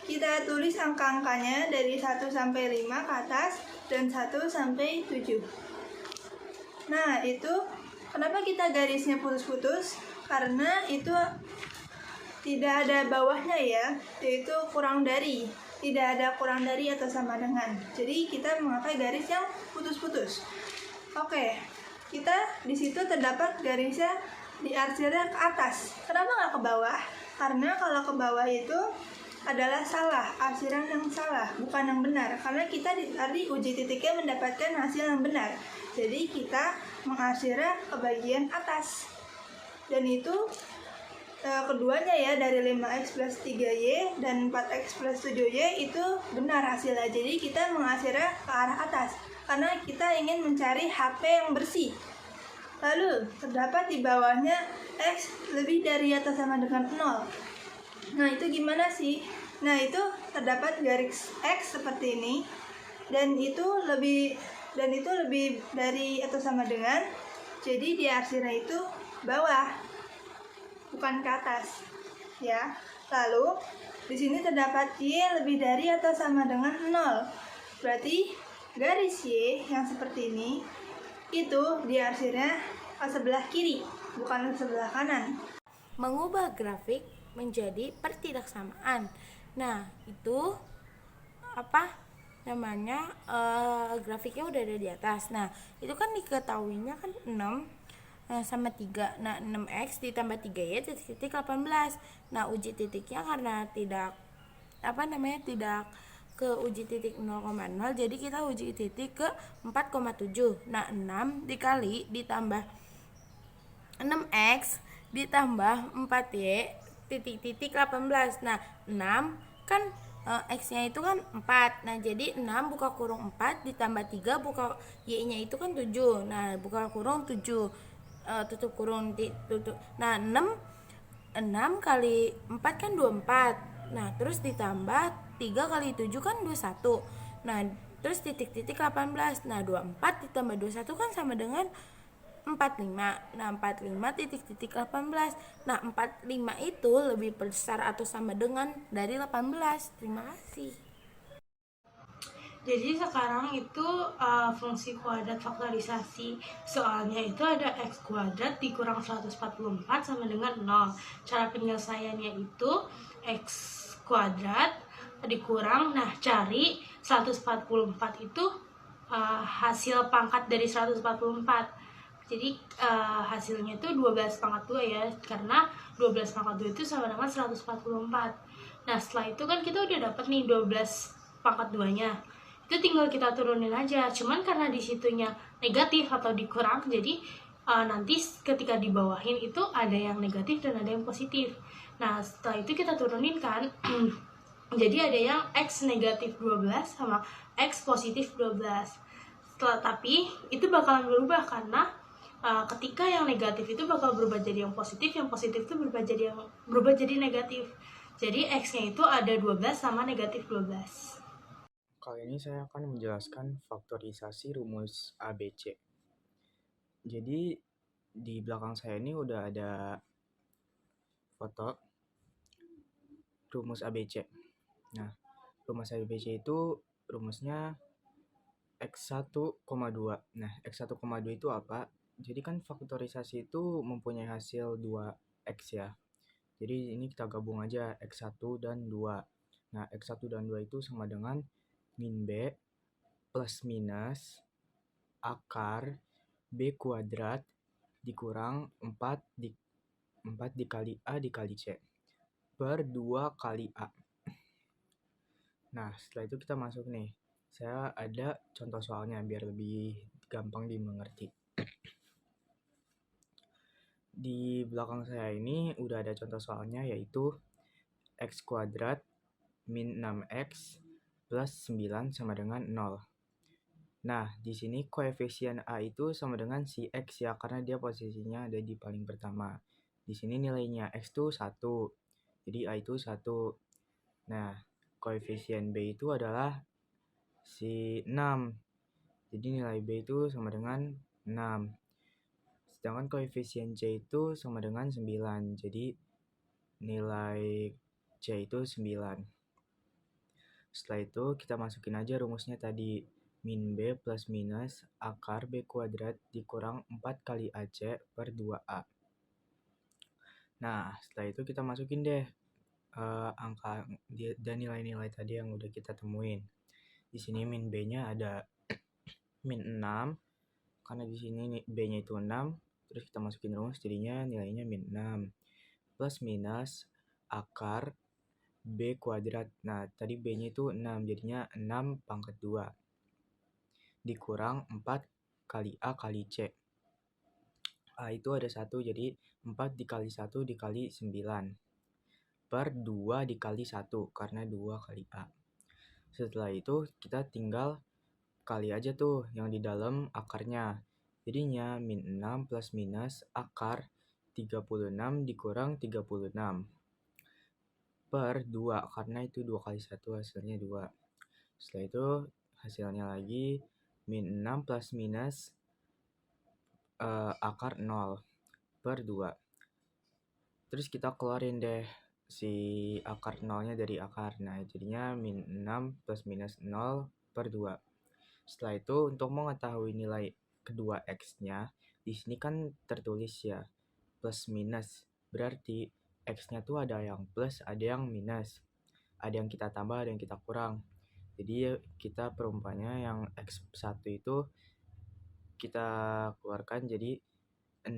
kita tulis angka-angkanya dari 1 sampai 5 ke atas dan 1 sampai 7. Nah, itu kenapa kita garisnya putus-putus? Karena itu tidak ada bawahnya ya, yaitu kurang dari. Tidak ada kurang dari atau sama dengan. Jadi kita memakai garis yang putus-putus. Oke, kita di situ terdapat garisnya diarsirnya ke atas. Kenapa nggak ke bawah? Karena kalau ke bawah itu adalah salah, arsiran yang salah, bukan yang benar. Karena kita tadi uji titiknya mendapatkan hasil yang benar. Jadi kita mengarsirnya ke bagian atas. Dan itu keduanya ya, dari 5x plus 3y dan 4x plus 7y itu benar hasilnya. Jadi kita mengarsirnya ke arah atas karena kita ingin mencari HP yang bersih. Lalu terdapat di bawahnya x lebih dari atau sama dengan 0. Nah, itu gimana sih? Nah, itu terdapat garis x seperti ini, dan itu lebih dari atau sama dengan, jadi diarsirnya itu bawah, bukan ke atas ya. Lalu di sini terdapat y lebih dari atau sama dengan 0. Berarti garis y yang seperti ini itu diarsirnya ke sebelah kiri, bukan ke sebelah kanan. Mengubah grafik menjadi pertidaksamaan. Nah, itu apa namanya? Grafiknya udah ada di atas. Nah, itu kan diketahuinya kan 6 sama 3. Nah, 6x ditambah 3y titik 18. Nah, uji titiknya karena tidak tidak ke uji titik 0,0, jadi kita uji titik ke 4,7. Nah, 6 dikali ditambah 6x ditambah 4y titik 18. Nah, 6 kan x-nya itu kan 4. Nah, jadi 6 buka kurung 4 ditambah 3 buka y-nya itu kan 7. Nah, buka kurung 7 tutup kurung tutup. Nah, 6 kali 4 kan 24. Nah, terus ditambah 3 kali 7 kan 21. Nah, terus titik 18. Nah, 24 ditambah 21 kan sama dengan 4. 45. Nah, 45 titik-titik 18. Nah, 45 itu lebih besar atau sama dengan dari 18. Terima kasih. Jadi sekarang itu fungsi kuadrat faktorisasi. Soalnya itu ada x kuadrat dikurang 144 sama dengan 0. Cara penyelesaiannya itu x kuadrat dikurang, nah cari 144 itu hasil pangkat dari 144. Jadi hasilnya itu 12 pangkat 2 ya, karena 12 pangkat 2 itu sama dengan 144. Nah, setelah itu kan kita udah dapet nih 12 pangkat 2-nya. Itu tinggal kita turunin aja. Cuman karena di situnya negatif atau dikurang, jadi nanti ketika dibawahin itu ada yang negatif dan ada yang positif. Nah, setelah itu kita turunin kan. Jadi ada yang x negatif 12 sama x positif 12. Tapi itu bakalan berubah karena ketika yang negatif itu bakal berubah jadi yang positif itu berubah jadi negatif. Jadi x-nya itu ada 12 sama negatif 12. Kali ini saya akan menjelaskan faktorisasi rumus ABC. Jadi di belakang saya ini udah ada foto rumus ABC. Nah, rumus ABC itu rumusnya X1,2. Nah, X1,2 itu apa? Jadi kan faktorisasi itu mempunyai hasil 2X ya. Jadi ini kita gabung aja X1 dan 2. Nah, X1 dan 2 itu sama dengan min B plus minus akar B kuadrat dikurang 4 dikali A dikali C per 2 kali A. Nah, setelah itu kita masuk nih. Saya ada contoh soalnya biar lebih gampang dimengerti. Di belakang saya ini udah ada contoh soalnya yaitu X kuadrat min 6X plus 9 sama dengan 0. Nah, di sini koefisien A itu sama dengan si X ya, karena dia posisinya ada di paling pertama. Di sini nilainya X itu 1, jadi A itu 1. Nah, koefisien B itu adalah si 6, jadi nilai B itu sama dengan 6. Sedangkan koefisien C itu sama dengan 9, jadi nilai C itu 9. Setelah itu kita masukin aja rumusnya tadi. Min B plus minus akar B kuadrat dikurang 4 kali AC per 2A. Nah, setelah itu kita masukin deh angka dan nilai-nilai tadi yang udah kita temuin. Di sini min B-nya ada min 6, karena di sini B-nya itu 6, terus kita masukin rumus jadinya nilainya min 6. Plus minus akar B kuadrat. Nah, tadi B-nya itu 6, jadinya 6 pangkat 2. Dikurang 4 kali A kali C. A itu ada 1, jadi 4 dikali 1 dikali 9. Per 2 dikali 1, karena 2 kali A. Setelah itu kita tinggal kali aja tuh yang di dalam akarnya. Jadinya min 6 plus minus akar 36 dikurang 36. Per 2, karena itu 2 kali 1 hasilnya 2. Setelah itu hasilnya lagi min 6 plus minus akar 0 per 2. Terus kita keluarin deh si akar 0-nya dari akar. Nah, jadinya min 6 plus minus 0 per 2. Setelah itu untuk mengetahui nilai kedua X-nya, di sini kan tertulis ya plus minus. Berarti X-nya tuh ada yang plus, ada yang minus. Ada yang kita tambah, ada yang kita kurang. Jadi kita perumpamannya yang X1 itu kita keluarkan jadi 6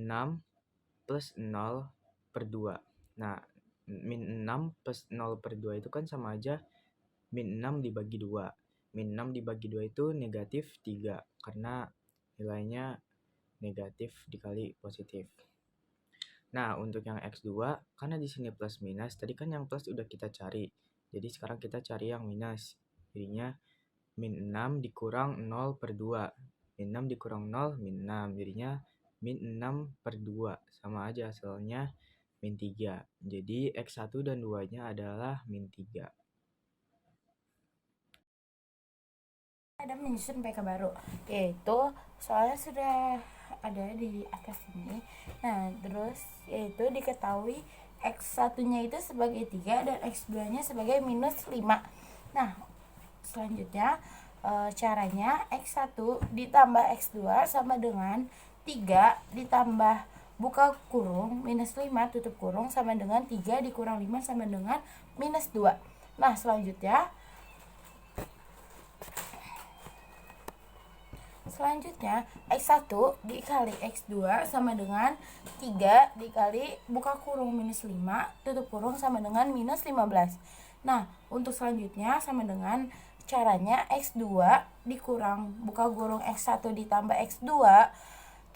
plus 0 per 2. Nah, min 6 plus 0 per 2 itu kan sama aja min 6 dibagi 2. Min 6 dibagi 2 itu negatif 3, karena nilainya negatif dikali positif. Nah, untuk yang X2, karena di sini plus minus, tadi kan yang plus udah kita cari. Jadi sekarang kita cari yang minus. Jadinya min 6 dikurang 0 per 2. Min 6 dikurang 0, min 6. Jadinya min 6 per 2. Sama aja hasilnya min 3. Jadi X1 dan 2-nya adalah min 3. Ada menyusun PK baru, yaitu soalnya sudah ada di atas sini. Nah, terus yaitu diketahui X1-nya itu sebagai 3 dan X2-nya sebagai minus 5. Nah, selanjutnya caranya X1 ditambah X2 sama dengan 3 ditambah buka kurung minus 5 tutup kurung sama dengan 3 dikurang 5 sama dengan minus 2. Nah, selanjutnya X1 dikali X2 sama dengan 3 dikali buka kurung minus 5 tutup kurung sama dengan minus 15. Nah, untuk selanjutnya sama dengan caranya X2 dikurang buka kurung X1 ditambah X2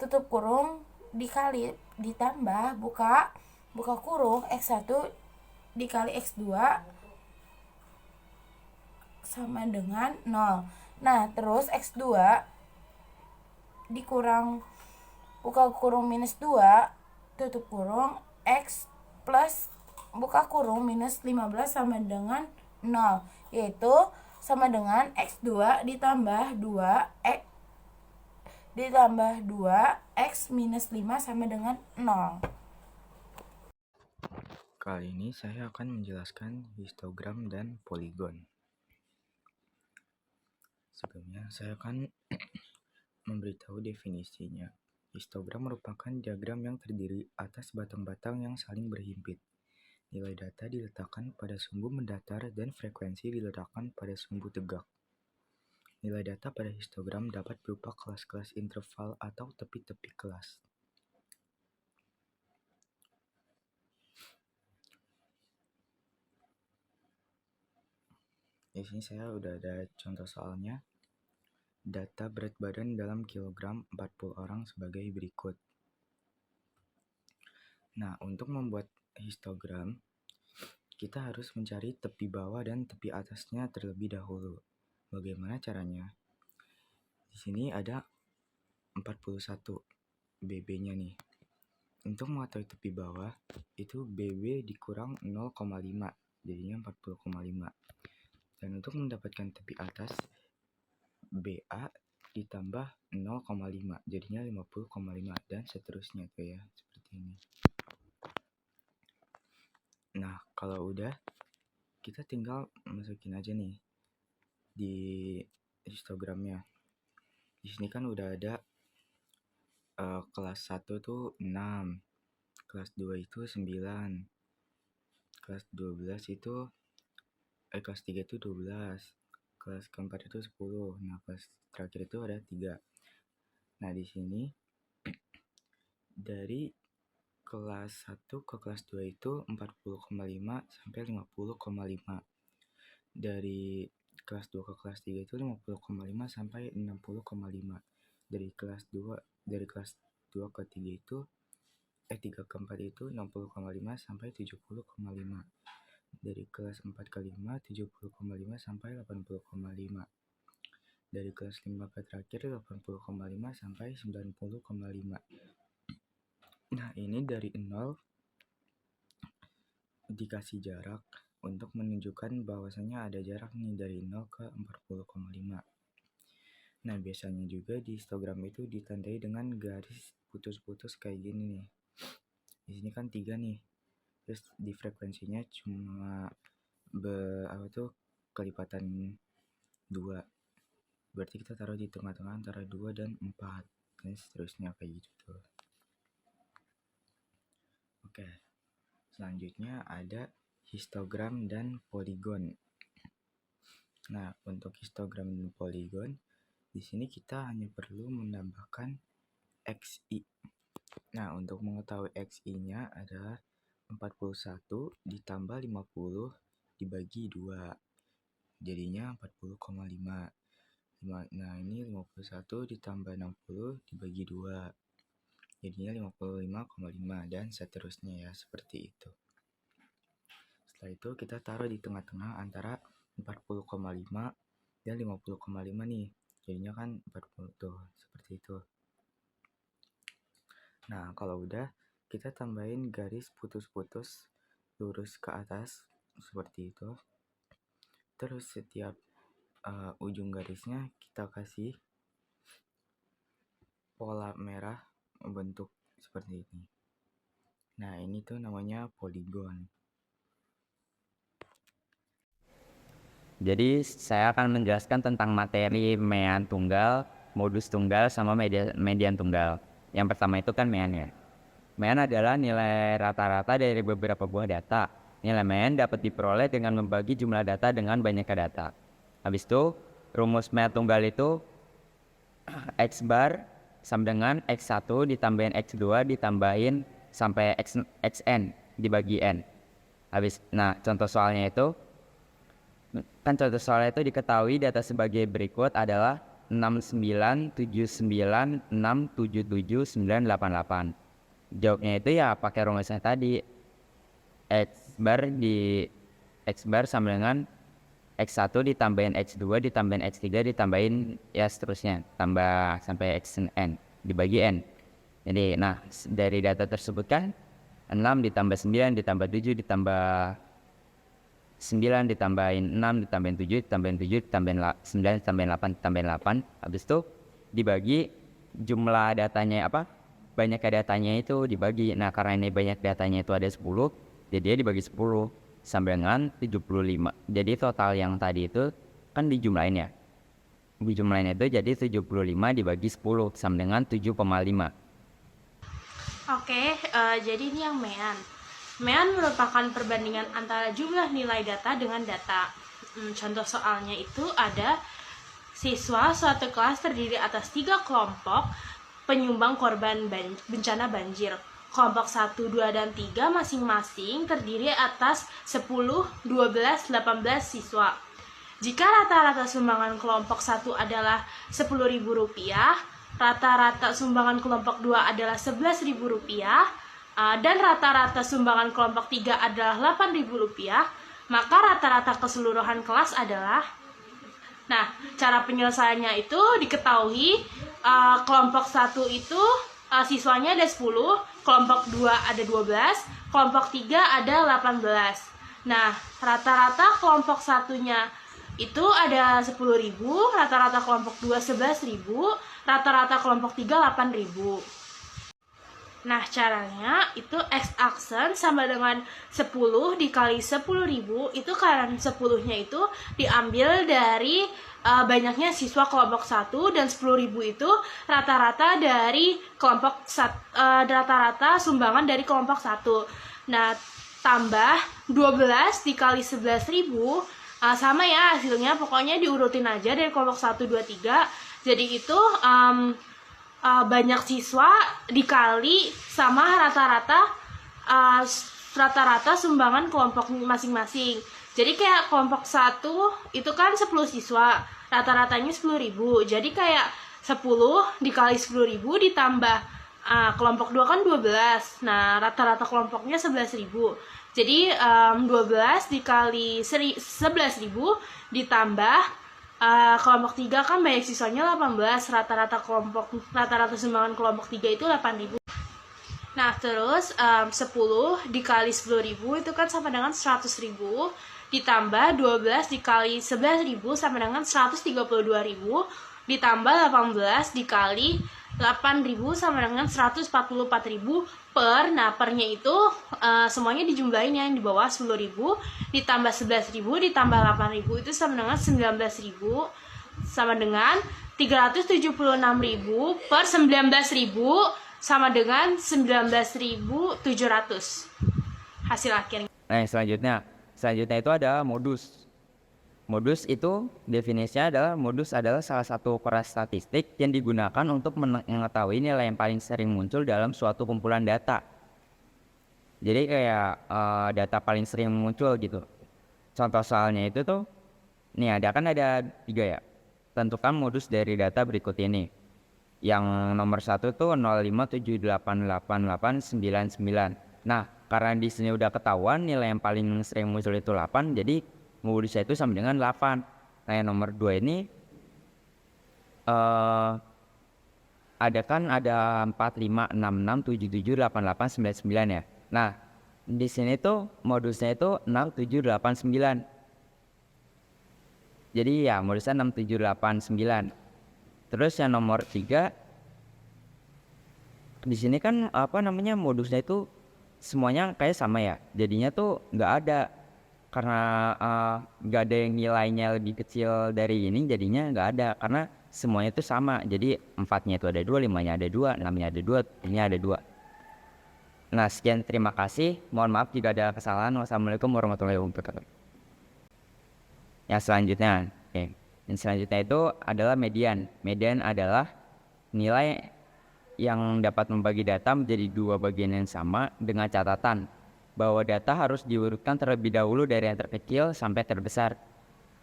tutup kurung dikali ditambah buka kurung X1 dikali X2 sama dengan 0. Nah, terus X2 dikurang buka kurung minus 2 tutup kurung X plus buka kurung minus 15 sama dengan 0, yaitu sama dengan X2 ditambah 2 X minus 5 sama dengan 0. Kali ini saya akan menjelaskan histogram dan poligon. Sebelumnya saya akan memberitahu definisinya. Histogram merupakan diagram yang terdiri atas batang-batang yang saling berhimpit. Nilai data diletakkan pada sumbu mendatar dan frekuensi diletakkan pada sumbu tegak. Nilai data pada histogram dapat berupa kelas-kelas interval atau tepi-tepi kelas. Di sini saya udah ada contoh soalnya. Data berat badan dalam kilogram 40 orang sebagai berikut. Nah, untuk membuat histogram, kita harus mencari tepi bawah dan tepi atasnya terlebih dahulu. Bagaimana caranya? Di sini ada 41 BB-nya nih. Untuk mengetahui tepi bawah, itu BB dikurang 0,5, jadinya 40,5. Dan untuk mendapatkan tepi atas, BA ditambah 0,5, jadinya 50,5, dan seterusnya tuh ya, seperti ini. Nah, kalau udah, kita tinggal masukin aja nih di histogramnya. Di sini kan udah ada kelas 1 tuh 6, kelas 2 itu 9, kelas 12 itu kelas 3 itu 12, kelas keempat itu 10. Nah, kelas terakhir itu ada 3. Nah, di sini dari kelas 1 ke kelas 2 itu 40,5 sampai 50,5. Dari kelas 2 ke kelas 3 itu 50,5 sampai 60,5. Dari kelas 2 ke 3 itu 3 ke 4 itu 60,5 sampai 70,5. Dari kelas 4 ke 5 70,5 sampai 80,5. Dari kelas 5 ke terakhir 80,5 sampai 90,5. Nah, ini dari 0 dikasih jarak untuk menunjukkan bahwasanya ada jarak nih dari 0 ke 40,5. Nah, biasanya juga di histogram itu ditandai dengan garis putus-putus kayak gini nih. Di sini kan 3 nih. Terus di frekuensinya cuma kelipatan 2. Berarti kita taruh di tengah-tengah antara 2 dan 4. Dan seterusnya kayak gitu. Oke. Selanjutnya ada histogram dan poligon. Nah, untuk histogram dan poligon, di sini kita hanya perlu menambahkan XI. Nah, untuk mengetahui XI-nya adalah 41 ditambah 50 dibagi 2. Jadinya 40,5. Nah, ini 51 ditambah 60 dibagi 2. Jadinya 55,5 dan seterusnya ya, seperti itu. Setelah itu kita taruh di tengah-tengah antara 40,5 dan 50,5 nih. Jadinya kan 40 tuh, seperti itu. Nah, kalau udah, kita tambahin garis putus-putus lurus ke atas seperti itu. Terus setiap ujung garisnya kita kasih pola merah bentuk seperti ini. Nah, ini tuh namanya poligon. Jadi saya akan menjelaskan tentang materi mean tunggal, modus tunggal, sama median tunggal. Yang pertama itu kan mean ya. Mean adalah nilai rata-rata dari beberapa buah data. Nilai mean dapat diperoleh dengan membagi jumlah data dengan banyaknya data. Habis itu, rumus mean tunggal itu X bar sama dengan X1 ditambahin X2 ditambahin sampai Xn dibagi N. Nah, contoh soalnya itu diketahui data sebagai berikut adalah 6979677988. Jawabnya itu ya pakai rumusnya tadi. X bar sama dengan X1 ditambahin X2 ditambahin X3 ditambahin ya seterusnya tambah sampai Xn dibagi N. Jadi nah dari data tersebut kan 6 ditambah 9 ditambah 7 ditambah 9 ditambahin 6 ditambahin 7 ditambahin 7 ditambahin 9 ditambahin 8 ditambahin 8. Habis itu dibagi jumlah datanya banyak datanya itu dibagi. Nah karena ini banyak datanya itu ada 10, jadi dia dibagi 10 sama dengan 75. Jadi total yang tadi itu kan dijumlahin ya. Dijumlahin itu jadi 75 dibagi 10 sama dengan 7,5. Oke, jadi ini yang mean. Mean merupakan perbandingan antara jumlah nilai data dengan data. Contoh soalnya itu ada siswa suatu kelas terdiri atas 3 kelompok penyumbang korban bencana banjir. Kelompok 1, 2, dan 3 masing-masing terdiri atas 10, 12, 18 siswa. Jika rata-rata sumbangan kelompok 1 adalah Rp10.000, rata-rata sumbangan kelompok 2 adalah Rp11.000, dan rata-rata sumbangan kelompok 3 adalah Rp8.000, maka rata-rata keseluruhan kelas adalah. Nah, cara penyelesaiannya itu diketahui kelompok 1 itu siswanya ada 10, kelompok 2 ada 12, kelompok 3 ada 18. Nah, rata-rata kelompok satunya itu ada 10.000, rata-rata kelompok 2 11.000, rata-rata kelompok 3 8.000. Nah, caranya itu X-aksen sama dengan 10 dikali 10.000, itu karena 10-nya itu diambil dari banyaknya siswa kelompok 1 dan 10.000 itu rata-rata dari kelompok rata-rata sumbangan dari kelompok 1. Nah, tambah 12 dikali 11.000 sama ya hasilnya, pokoknya diurutin aja dari kelompok 1 2 3. Jadi itu banyak siswa dikali sama rata-rata sumbangan kelompok masing-masing. Jadi kayak kelompok 1 itu kan 10 siswa, rata-ratanya 10.000. Jadi kayak 10 dikali 10.000 ditambah kelompok 2 kan 12. Nah, rata-rata kelompoknya 11.000. Jadi 12 dikali 11.000 ditambah kelompok 3 kan banyak siswanya 18, rata-rata sumbangan kelompok 3 itu 8.000. Nah, terus 10 dikali 10.000 itu kan sama dengan 100.000, ditambah 12 dikali 11.000 sama dengan 132.000, ditambah 18 dikali 8.000 sama dengan 144.000 per. Nah, pernya itu semuanya dijumlahin yang di bawah 10.000 ditambah 11.000 ditambah 8.000 itu sama dengan 19.000 sama dengan 376.000 per 19.000 sama dengan 19.700 hasil akhirnya. Nah, selanjutnya itu ada modus. Modus itu definisinya adalah salah satu ukuran statistik yang digunakan untuk mengetahui nilai yang paling sering muncul dalam suatu kumpulan data. Jadi kayak data paling sering muncul gitu. Contoh soalnya itu tuh, nih ada 3 ya. Tentukan modus dari data berikut ini. Yang nomor 1 tuh 0,5788899. Nah, karena di sini udah ketahuan nilai yang paling sering muncul itu 8, jadi modusnya itu sama dengan 8. Nah, yang nomor 2 ini ada 4566778899 ya. Nah, di sini tuh modusnya itu 6789. Jadi ya modusnya 6789. Terus yang nomor 3 di sini kan modusnya itu semuanya kayak sama ya. Jadinya tuh nggak ada, karena nggak ada yang nilainya lebih kecil dari ini, jadinya nggak ada karena semuanya itu sama. Jadi 4-nya itu ada 2, 5-nya ada 2, 6-nya ada 2, ini ada 2. Nah, sekian, terima kasih. Mohon maaf jika ada kesalahan. Wassalamualaikum warahmatullahi wabarakatuh. Yang selanjutnya, oke. Yang selanjutnya itu adalah median. Median adalah nilai yang dapat membagi data menjadi 2 bagian yang sama dengan catatan bahwa data harus diurutkan terlebih dahulu dari yang terkecil sampai terbesar.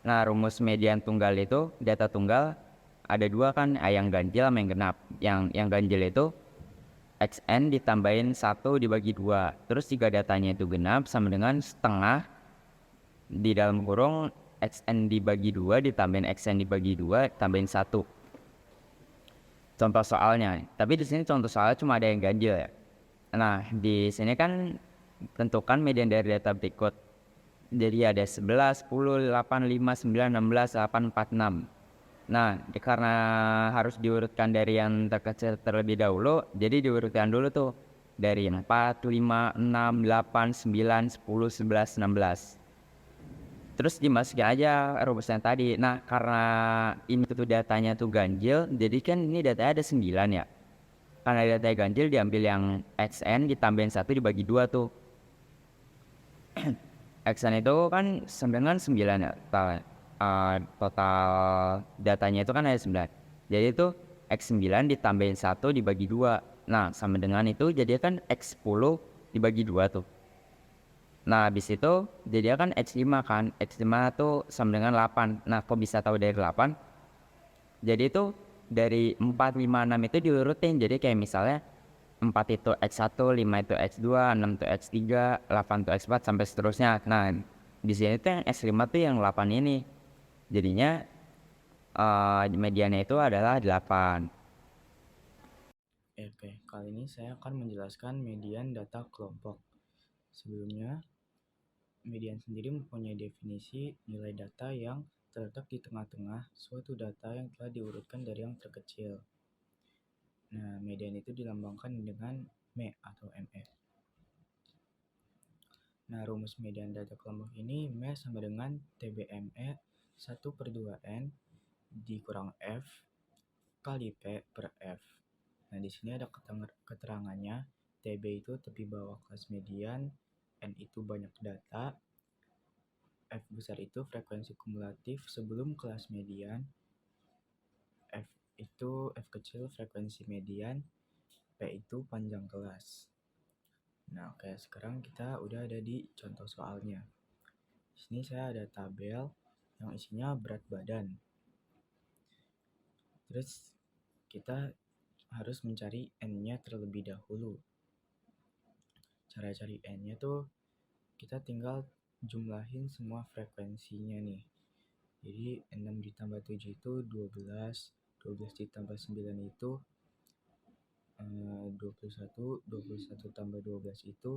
Nah, rumus median tunggal itu, data tunggal ada 2 kan, yang ganjil sama yang genap. Yang ganjil itu xn ditambahin 1 dibagi 2. Terus jika datanya itu genap sama dengan setengah di dalam kurung xn dibagi 2 ditambahin xn dibagi 2 tambahin 1. Contoh soalnya, tapi di sini contoh soalnya cuma ada yang ganjil ya. Nah, di sini kan tentukan median dari data berikut. Jadi ada 11, 10, 8, 5, 9, 16, 8, 4, 6. Nah, karena harus diurutkan dari yang terkecil terlebih dahulu, jadi diurutkan dulu tuh dari 4, 5, 6, 8, 9, 10, 11, 16. Terus dimasukin aja rumusnya tadi. Nah, karena ini tuh datanya tuh ganjil, jadi kan ini datanya ada 9 ya. Karena datanya ganjil, diambil yang xn ditambahin 1 dibagi 2 tuh. Xn itu kan 9 ya, total datanya itu kan ada 9. Jadi itu X9 ditambahin 1 dibagi 2. Nah, sama dengan itu jadi kan X10 dibagi 2 tuh. Nah, habis itu jadi kan X5 kan. X5 tuh sama dengan 8. Nah, kok bisa tahu dari 8? Jadi itu dari 4, 5, 6 itu diurutin. Jadi kayak misalnya 4 itu X1, 5 itu X2, 6 itu X3, 8 itu X4 sampai seterusnya. Nah, di sini tuh yang X5 tuh yang 8 ini. Jadinya mediannya itu adalah 8. Oke, kali ini saya akan menjelaskan median data kelompok. Sebelumnya, median sendiri mempunyai definisi nilai data yang terletak di tengah-tengah suatu data yang telah diurutkan dari yang terkecil. Nah, median itu dilambangkan dengan ME atau ME. Nah, rumus median data kelompok ini ME sama dengan TBME 1/2N dikurang F kali P per F. Nah, di sini ada keterangannya. TB itu tepi bawah kelas median, N itu banyak data, F besar itu frekuensi kumulatif sebelum kelas median, F kecil frekuensi median, P itu panjang kelas. Nah, oke, sekarang kita udah ada di contoh soalnya. Di sini saya ada tabel yang isinya berat badan. Terus kita harus mencari N-nya terlebih dahulu. Cara cari N-nya tuh kita tinggal jumlahin semua frekuensinya nih. Jadi 6 ditambah 7 itu 12, 12 ditambah 9 itu 21, 21 tambah 12 itu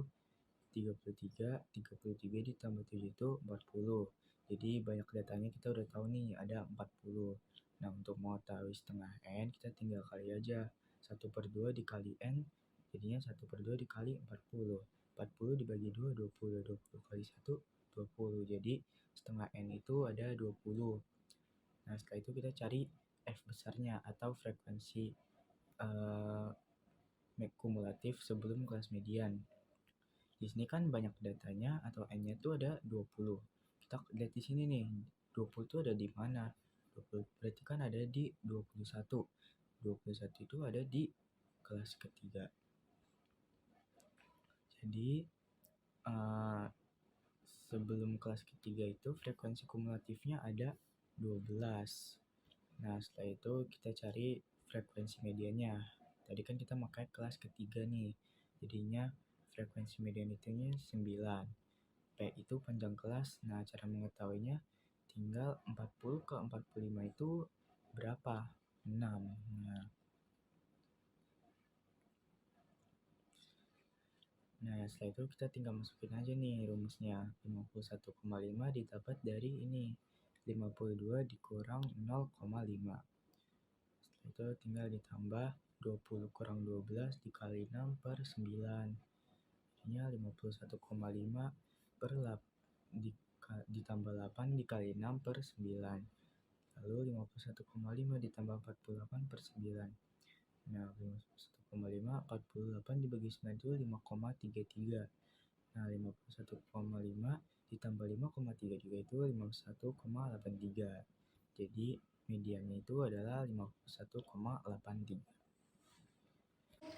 33, 33 ditambah 7 itu 40. Jadi banyak datanya kita udah tahu nih, ada 40. Nah, untuk mau tahu setengah N, kita tinggal kali aja. 1/2 dikali N, jadinya 1/2 dikali 40. 40 dibagi 2, 20. 20 kali 1, 20. Jadi setengah N itu ada 20. Nah, setelah itu kita cari F besarnya atau frekuensi kumulatif sebelum kelas median. Di sini kan banyak datanya atau N-nya itu ada 20. Kita lihat di sini nih, 20 itu ada di mana? 20 berarti kan ada di 21. 21 itu ada di kelas ketiga. Jadi sebelum kelas ketiga itu frekuensi kumulatifnya ada 12. Nah, setelah itu kita cari frekuensi mediannya. Tadi kan kita pakai kelas ketiga nih. Jadinya frekuensi median itu 9. P itu panjang kelas. Nah, cara mengetahuinya tinggal 40 ke 45 itu berapa? 6. Nah, setelah itu kita tinggal masukin aja nih rumusnya. 51,5 didapat dari ini. 52 dikurang 0,5. Setelah itu tinggal ditambah 20 kurang 12 dikali 6 per 9. Jadinya 51,5 per ditambah 8 dikali 6 per 9. Lalu 51,5 ditambah 48 per 9. Nah, 51,5, 48 dibagi 9 itu 5,33. Nah, 51,5 ditambah 5,33 itu 51,83. Jadi, mediannya itu adalah 51,83.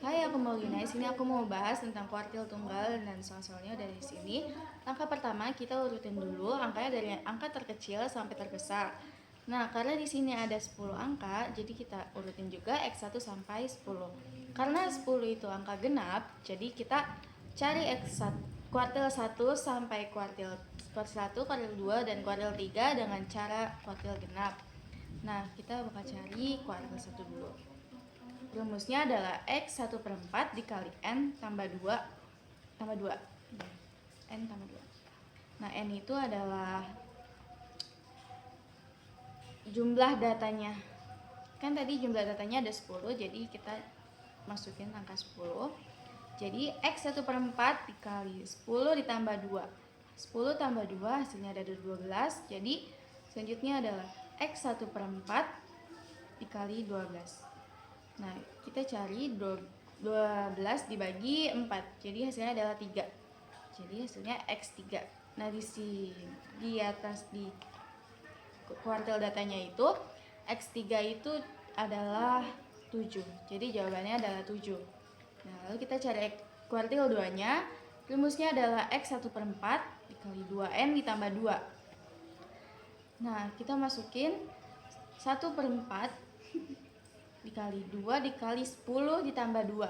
Hai, aku Maulina. Di sini aku mau bahas tentang kuartil tunggal dan soal-soalnya dari sini. Langkah pertama kita urutin dulu angkanya dari angka terkecil sampai terbesar. Nah, karena di sini ada 10 angka, jadi kita urutin juga X1 sampai 10. Karena 10 itu angka genap, jadi kita cari X1, kuartil 1 sampai kuartil 1, kuartil 2, dan kuartil 3 dengan cara kuartil genap. Nah, kita bakal cari kuartil 1 dulu. Rumusnya adalah X1/4 dikali N tambah 2 tambah 2. N tambah 2. Nah, N itu adalah jumlah datanya. Kan tadi jumlah datanya ada 10, jadi kita masukin angka 10. Jadi X1/4 dikali 10 ditambah 2. 10 tambah 2 hasilnya ada 12. Jadi selanjutnya adalah X1/4 dikali 12. Nah, kita cari 12 dibagi 4. Jadi hasilnya adalah 3. Jadi hasilnya X3. Nah, di atas di kuartil datanya itu X3 itu adalah 7. Jadi jawabannya adalah 7. Nah, lalu kita cari kuartil 2-nya. Rumusnya adalah X1/4 dikali 2N ditambah 2. Nah, kita masukin 1/4 dikali 2 dikali 10 ditambah 2.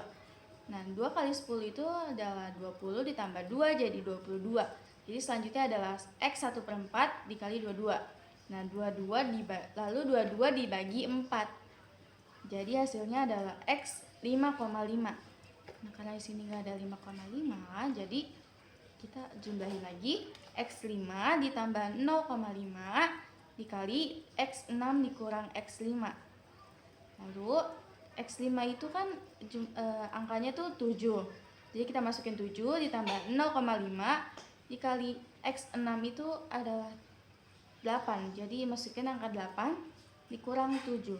Nah, 2 kali 10 itu adalah 20 ditambah 2 jadi 22. Jadi selanjutnya adalah X1/4 dikali 22. Nah, 22 dibagi 4. Jadi hasilnya adalah X 5,5. Nah, karena di sini nggak ada 5,5, jadi kita jumlahin lagi. X5 ditambah 0,5 dikali X6 dikurang X5. Lalu X5 itu kan angkanya tuh 7. Jadi kita masukin 7 ditambah 0,5 dikali X6 itu adalah 8. Jadi masukin angka 8 dikurang 7.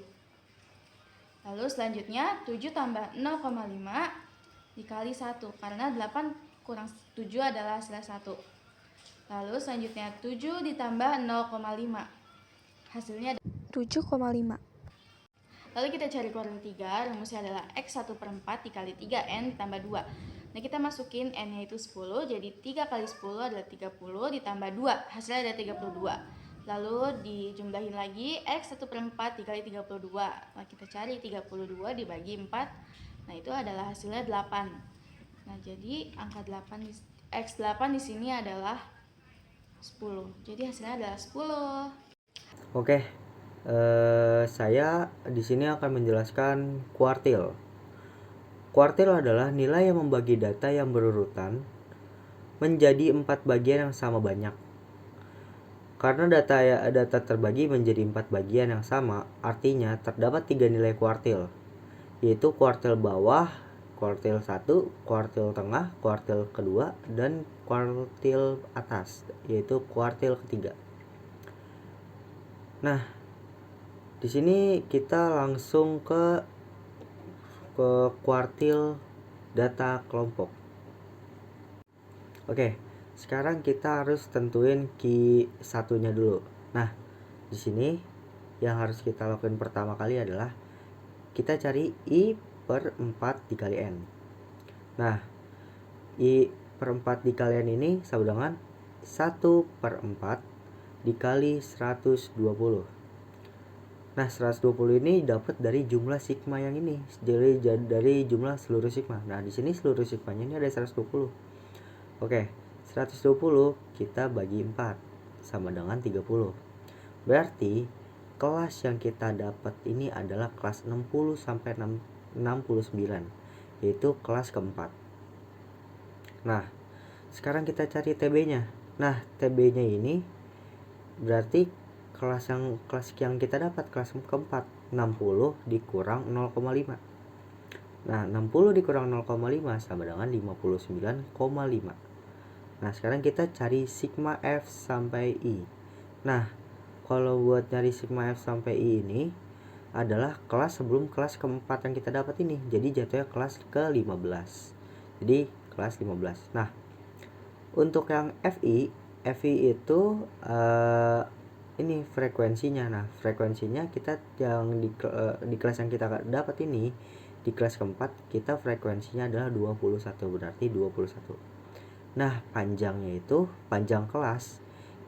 Lalu selanjutnya 7 tambah 0,5 dikali 1. Karena 8 kurang 7 adalah hasilnya 1. Lalu selanjutnya 7 ditambah 0,5. Hasilnya 7,5. Lalu kita cari kuartil 3, rumusnya adalah X1/4 dikali 3N ditambah 2. Nah, kita masukin N-nya itu 10, jadi 3 kali 10 adalah 30 ditambah 2, hasilnya ada 32. Lalu dijumlahin lagi X1/4 dikali 32. Nah, kita cari 32 dibagi 4, nah itu adalah hasilnya 8. Nah, jadi angka 8 X8 di sini adalah 10. Jadi hasilnya adalah 10. Oke. Saya di sini akan menjelaskan kuartil. Kuartil adalah nilai yang membagi data yang berurutan menjadi 4 bagian yang sama banyak. Karena data terbagi menjadi 4 bagian yang sama, artinya terdapat 3 nilai kuartil, yaitu kuartil bawah, kuartil 1, kuartil tengah, kuartil kedua, dan kuartil atas, yaitu kuartil ketiga. Nah, di sini kita langsung ke kuartil data kelompok. Oke, sekarang kita harus tentuin key satunya dulu. Nah, di sini yang harus kita lakukan pertama kali adalah kita cari I/4 dikali N. Nah, I/4 dikali N ini sama dengan 1/4 dikali 120. Nah, 120 ini dapat dari jumlah sigma yang ini, dari jumlah seluruh sigma. Nah, di sini seluruh sigmanya ini ada 120. Oke, 120 kita bagi 4 sama dengan 30. Berarti kelas yang kita dapat ini adalah kelas 60 sampai 69, yaitu kelas keempat. Nah, sekarang kita cari TB-nya. Nah, TB-nya ini berarti kelas yang kita dapat kelas keempat, 60 dikurang 0,5. Nah, 60 dikurang 0,5 sama dengan 59,5. Nah, sekarang kita cari sigma F sampai I. Nah, kalau buat nyari sigma F sampai I ini adalah kelas sebelum kelas keempat yang kita dapat ini. Jadi jatuhnya kelas ke-15. Jadi kelas 15. Nah, untuk yang FI itu ini frekuensinya. Nah, frekuensinya kita yang di kelas yang kita dapat ini, di kelas keempat kita frekuensinya adalah 21, berarti 21. Nah, panjangnya itu panjang kelas.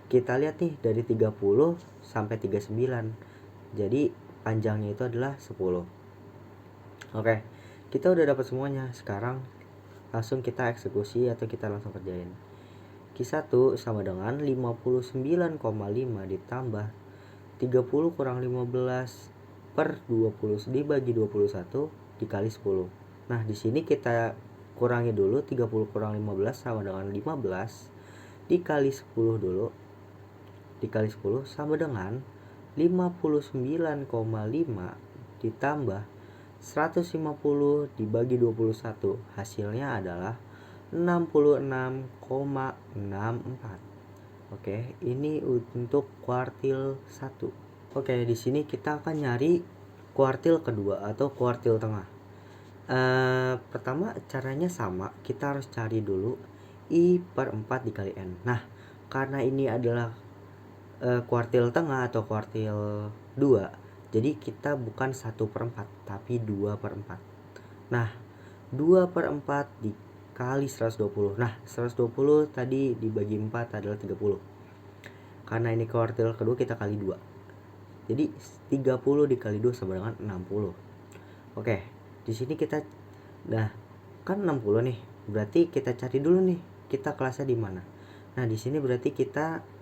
Kita lihat nih dari 30 sampai 39. Jadi panjangnya itu adalah 10. Oke, kita udah dapat semuanya. Sekarang langsung kita eksekusi atau kita langsung kerjain. Q1 sama dengan 59,5 ditambah 30 kurang 15 per 20 dibagi 21 dikali 10. Nah, di sini kita kurangi dulu. 30 kurang 15 sama dengan 15 dikali 10 dulu. Dikali 10 sama dengan 59,5 ditambah 150 dibagi 21. Hasilnya adalah 66,64. Oke, ini untuk kuartil 1. Oke, di sini kita akan nyari kuartil kedua atau kuartil tengah. Pertama caranya sama, kita harus cari dulu I per 4 dikali N. Nah, karena ini adalah kuartil tengah atau kuartil 2, jadi kita bukan 1/4 tapi 2/4. Nah, 2/4 dikali 120. Nah, 120 tadi dibagi 4 adalah 30. Karena ini kuartil kedua kita kali 2. Jadi 30 dikali 2 sama dengan 60. Oke, di sini kita kan 60 nih. Berarti kita cari dulu nih, kita kelasnya di mana. Nah, di sini berarti kita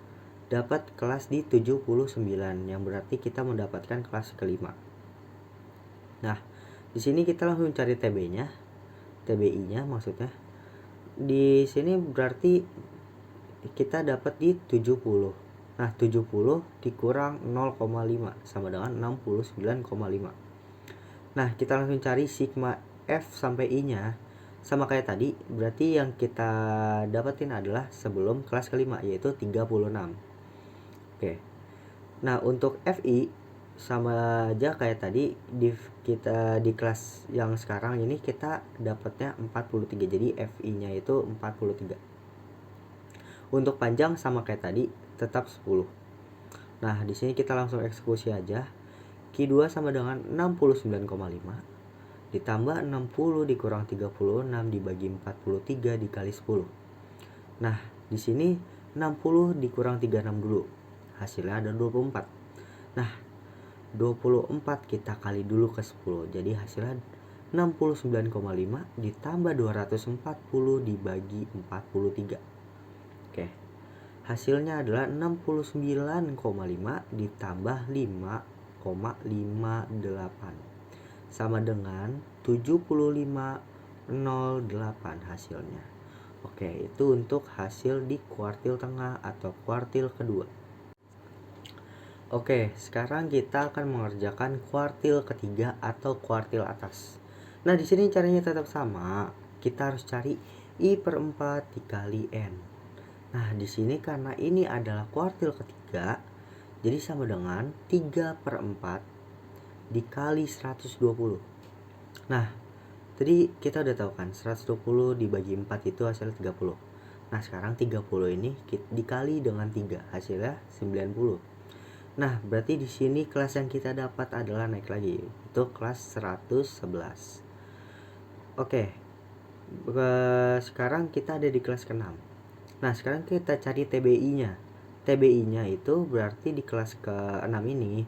dapat kelas di 79, yang berarti kita mendapatkan kelas kelima. Nah, di sini kita langsung cari TBI-nya maksudnya. Di sini berarti kita dapat di 70. Nah, 70 dikurang 0,5 sama dengan 69,5. Nah, kita langsung cari sigma F sampai I-nya. Sama kayak tadi, berarti yang kita dapetin adalah sebelum kelas kelima, yaitu 36. Oke. Nah, untuk FI sama aja kayak tadi, kita di kelas yang sekarang ini kita dapatnya 43. Jadi FI-nya itu 43. Untuk panjang sama kayak tadi, tetap 10. Nah, di sini kita langsung eksekusi aja. Q2 sama dengan 69,5 ditambah 60 dikurang 36 dibagi 43 dikali 10. Nah, di sini 60 dikurang 36 dulu. Hasilnya ada 24. Nah, 24 kita kali dulu ke 10. Jadi hasilnya 69,5 ditambah 240 dibagi 43. Oke. Hasilnya adalah 69,5 ditambah 5,58 sama dengan 75,08 hasilnya. Oke, itu untuk hasil di kuartil tengah atau kuartil kedua. Oke, sekarang kita akan mengerjakan kuartil ketiga atau kuartil atas. Nah, di sini caranya tetap sama. Kita harus cari I per 4 dikali N. Nah, di sini karena ini adalah kuartil ketiga, jadi sama dengan 3/4 dikali 120. Nah, tadi kita udah tahu kan 120 dibagi 4 itu hasilnya 30. Nah, sekarang 30 ini dikali dengan 3, hasilnya 90. Nah, berarti di sini kelas yang kita dapat adalah naik lagi, itu kelas 111. Oke. Sekarang kita ada di kelas ke-6. Nah, sekarang kita cari TBI-nya. TBI-nya itu berarti di kelas ke-6 ini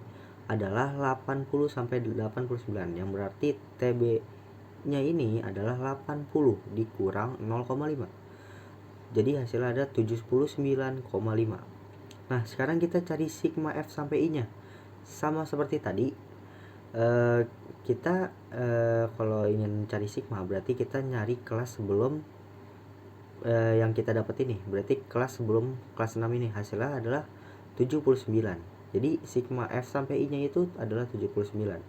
adalah 80 sampai 89, yang berarti TB-nya ini adalah 80 dikurang 0,5. Jadi hasilnya ada 79,5. Nah, sekarang kita cari sigma F sampai I-nya. Sama seperti tadi, kita kalau ingin cari sigma berarti kita nyari kelas sebelum yang kita dapat ini. Berarti kelas sebelum kelas 6 ini hasilnya adalah 79. Jadi sigma F sampai I-nya itu adalah 79.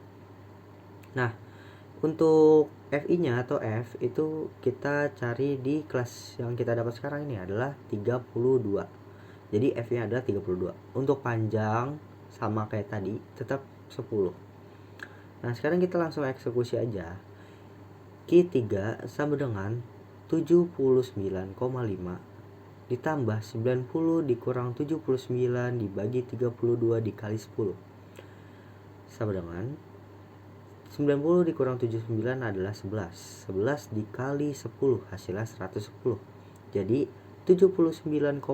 Nah, Untuk FI-nya atau F itu kita cari di kelas yang kita dapat sekarang ini adalah 32. Jadi F-nya adalah 32. Untuk panjang sama kayak tadi, tetap 10. Nah, sekarang kita langsung eksekusi aja. Q 3 sama dengan 79,5 ditambah 90 dikurang 79 dibagi 32 dikali 10 sama dengan 90 dikurang 79 adalah 11. 11 dikali 10 hasilnya 110. Jadi 79,5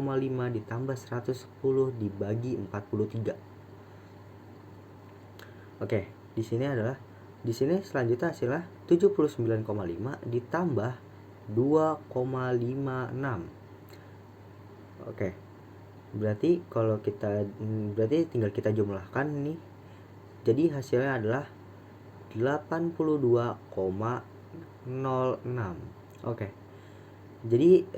ditambah 110 dibagi 43. Oke, di sini selanjutnya hasilnya 79,5 ditambah 2,56. Oke. Berarti tinggal kita jumlahkan nih. Jadi hasilnya adalah 82,06. Oke. Jadi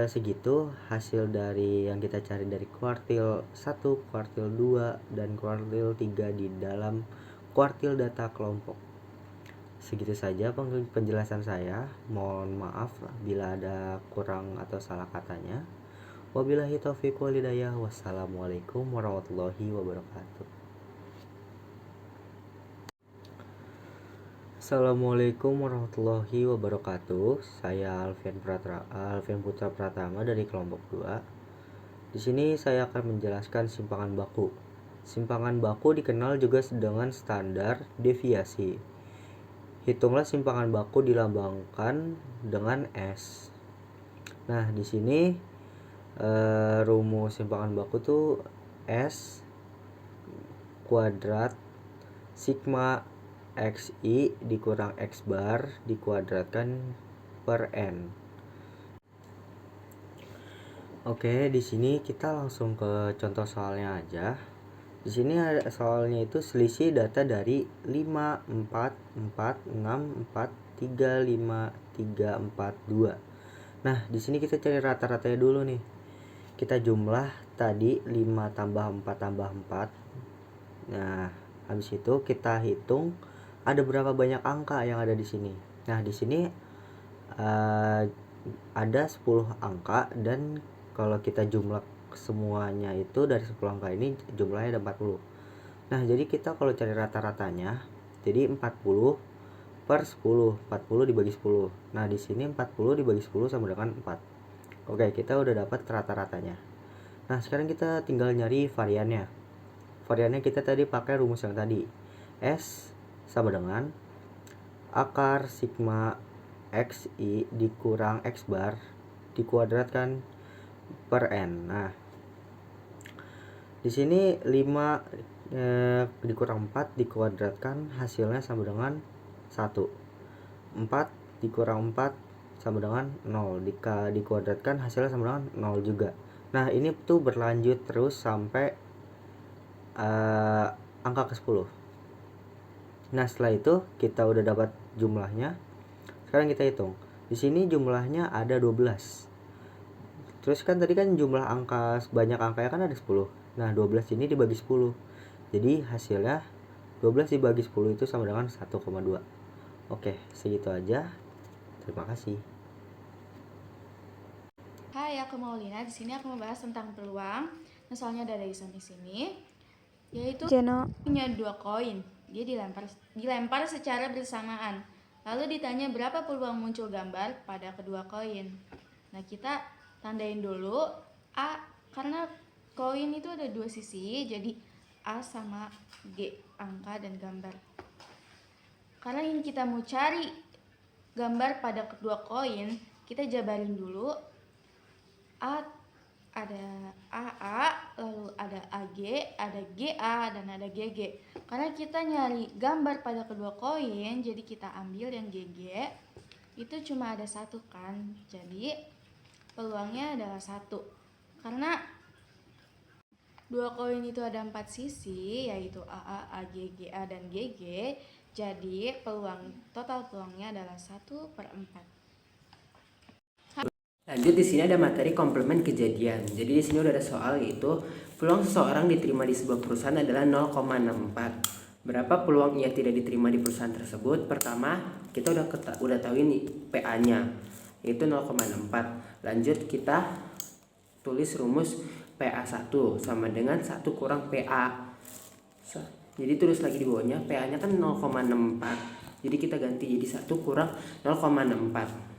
segitu hasil dari yang kita cari dari kuartil 1, kuartil 2, dan kuartil 3 di dalam kuartil data kelompok. Segitu saja penjelasan saya. Mohon maaf bila ada kurang atau salah katanya. Wabillahi taufiq wal hidayah. Wassalamualaikum warahmatullahi wabarakatuh. Assalamualaikum warahmatullahi wabarakatuh. Saya Alfian Putra Pratama dari kelompok 2. Di sini saya akan menjelaskan simpangan baku. Simpangan baku dikenal juga dengan standar deviasi. Hitunglah simpangan baku dilambangkan dengan S. Nah, di sini rumus simpangan baku tuh S kuadrat sigma XI dikurang X bar dikuadratkan per N. Oke, di sini kita langsung ke contoh soalnya aja. Di sini ada soalnya itu selisih data dari 5, 4, 4, 6, 4, 3, 5, 3, 4, 2. Nah, di sini kita cari rata-ratanya dulu nih. Kita jumlah tadi 5 tambah 4 tambah 4. Nah, habis itu kita hitung ada berapa banyak angka yang ada di sini. Nah, di sini ada 10 angka dan kalau kita jumlah semuanya itu dari 10 angka ini jumlahnya ada 40. Nah, jadi kita kalau cari rata-ratanya jadi 40 per 10. 40 dibagi 10. Nah, di sini 40 dibagi 10 sama dengan 4. Oke, kita udah dapat rata-ratanya. Nah, sekarang kita tinggal nyari variannya. Variannya kita tadi pakai rumus yang tadi. S sama dengan akar sigma XI dikurang X bar dikuadratkan per N. Nah, di sini 5 dikurang 4 dikuadratkan hasilnya sama dengan 1. 4 dikurang 4 sama dengan 0 dikuadratkan hasilnya sama dengan 0 juga. Nah, ini tuh berlanjut terus sampai angka ke-10. Nah, setelah itu kita udah dapat jumlahnya. Sekarang kita hitung. Di sini jumlahnya ada 12. Terus kan tadi kan jumlah angka banyak angkanya kan ada 10. Nah, 12 ini dibagi 10. Jadi hasilnya 12 dibagi 10 itu sama dengan 1,2. Oke, segitu aja. Terima kasih. Hai, aku Maulina. Di sini aku membahas tentang peluang. Nah, soalnya ada dari sini, yaitu punya 2 koin. Dia dilempar secara bersamaan. Lalu ditanya berapa peluang muncul gambar pada kedua koin. Nah, kita tandain dulu A karena koin itu ada 2 sisi, jadi A sama G, angka dan gambar. Karena yang kita mau cari gambar pada kedua koin, kita jabarin dulu. A ada AA, lalu ada AG, ada GA, dan ada GG. Karena kita nyari gambar pada kedua koin, jadi kita ambil yang GG. Itu cuma ada 1 kan, jadi peluangnya adalah 1. Karena 2 koin itu ada 4 sisi, yaitu AA, AG, GA, dan GG. Jadi total peluangnya adalah 1/4. Lanjut, di sini ada materi komplement kejadian. Jadi di sini udah ada soal, yaitu peluang seseorang diterima di sebuah perusahaan adalah 0,64. Berapa peluang ia tidak diterima di perusahaan tersebut? Pertama, kita udah tahu ini PA-nya, yaitu 0,64. Lanjut kita tulis rumus PA1 sama dengan 1 kurang PA. Jadi tulis lagi di bawahnya, PA-nya kan 0,64. Jadi kita ganti jadi 1 kurang 0,64.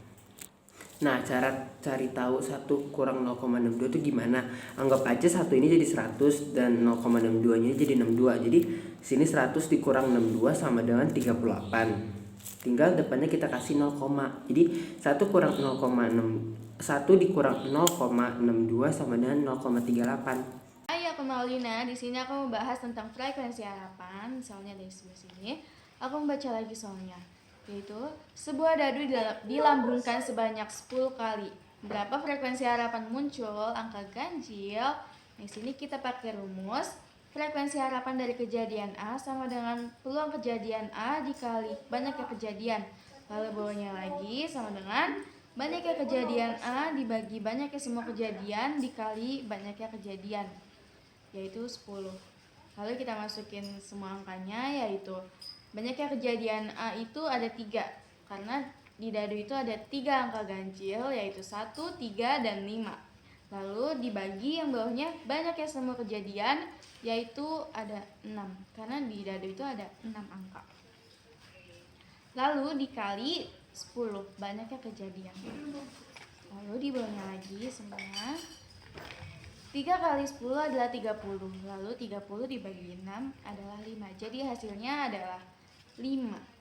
Nah, cara cari tahu 1 kurang 0,62 itu gimana? Anggap aja 1 ini jadi 100 dan 0,62 nya jadi 62. Jadi sini 100 dikurang 62 sama dengan 38. Tinggal depannya kita kasih 0, jadi 1 kurang 0,6 1 dikurang 0,62 sama dengan 0,38. Hai, aku Maulina. Di sini aku membahas tentang frekuensi harapan. Misalnya dari sebelah sini, aku membaca lagi soalnya. Yaitu, sebuah dadu dilambungkan sebanyak 10 kali. Berapa frekuensi harapan muncul? Angka ganjil. Di sini kita pakai rumus. Frekuensi harapan dari kejadian A sama dengan peluang kejadian A dikali banyaknya kejadian. Lalu bawahnya lagi sama dengan banyaknya kejadian A dibagi banyaknya semua kejadian dikali banyaknya kejadian, yaitu 10. Lalu kita masukin semua angkanya, yaitu banyaknya kejadian A itu ada 3, karena di dadu itu ada 3 angka ganjil, yaitu 1, 3, dan 5. Lalu dibagi yang bawahnya banyaknya semua kejadian, yaitu ada 6, karena di dadu itu ada 6 angka. Lalu dikali 10, banyaknya kejadian. Lalu di bawahnya lagi semua. 3 kali 10 adalah 30. Lalu 30 dibagi 6 adalah 5. Jadi hasilnya adalah 5.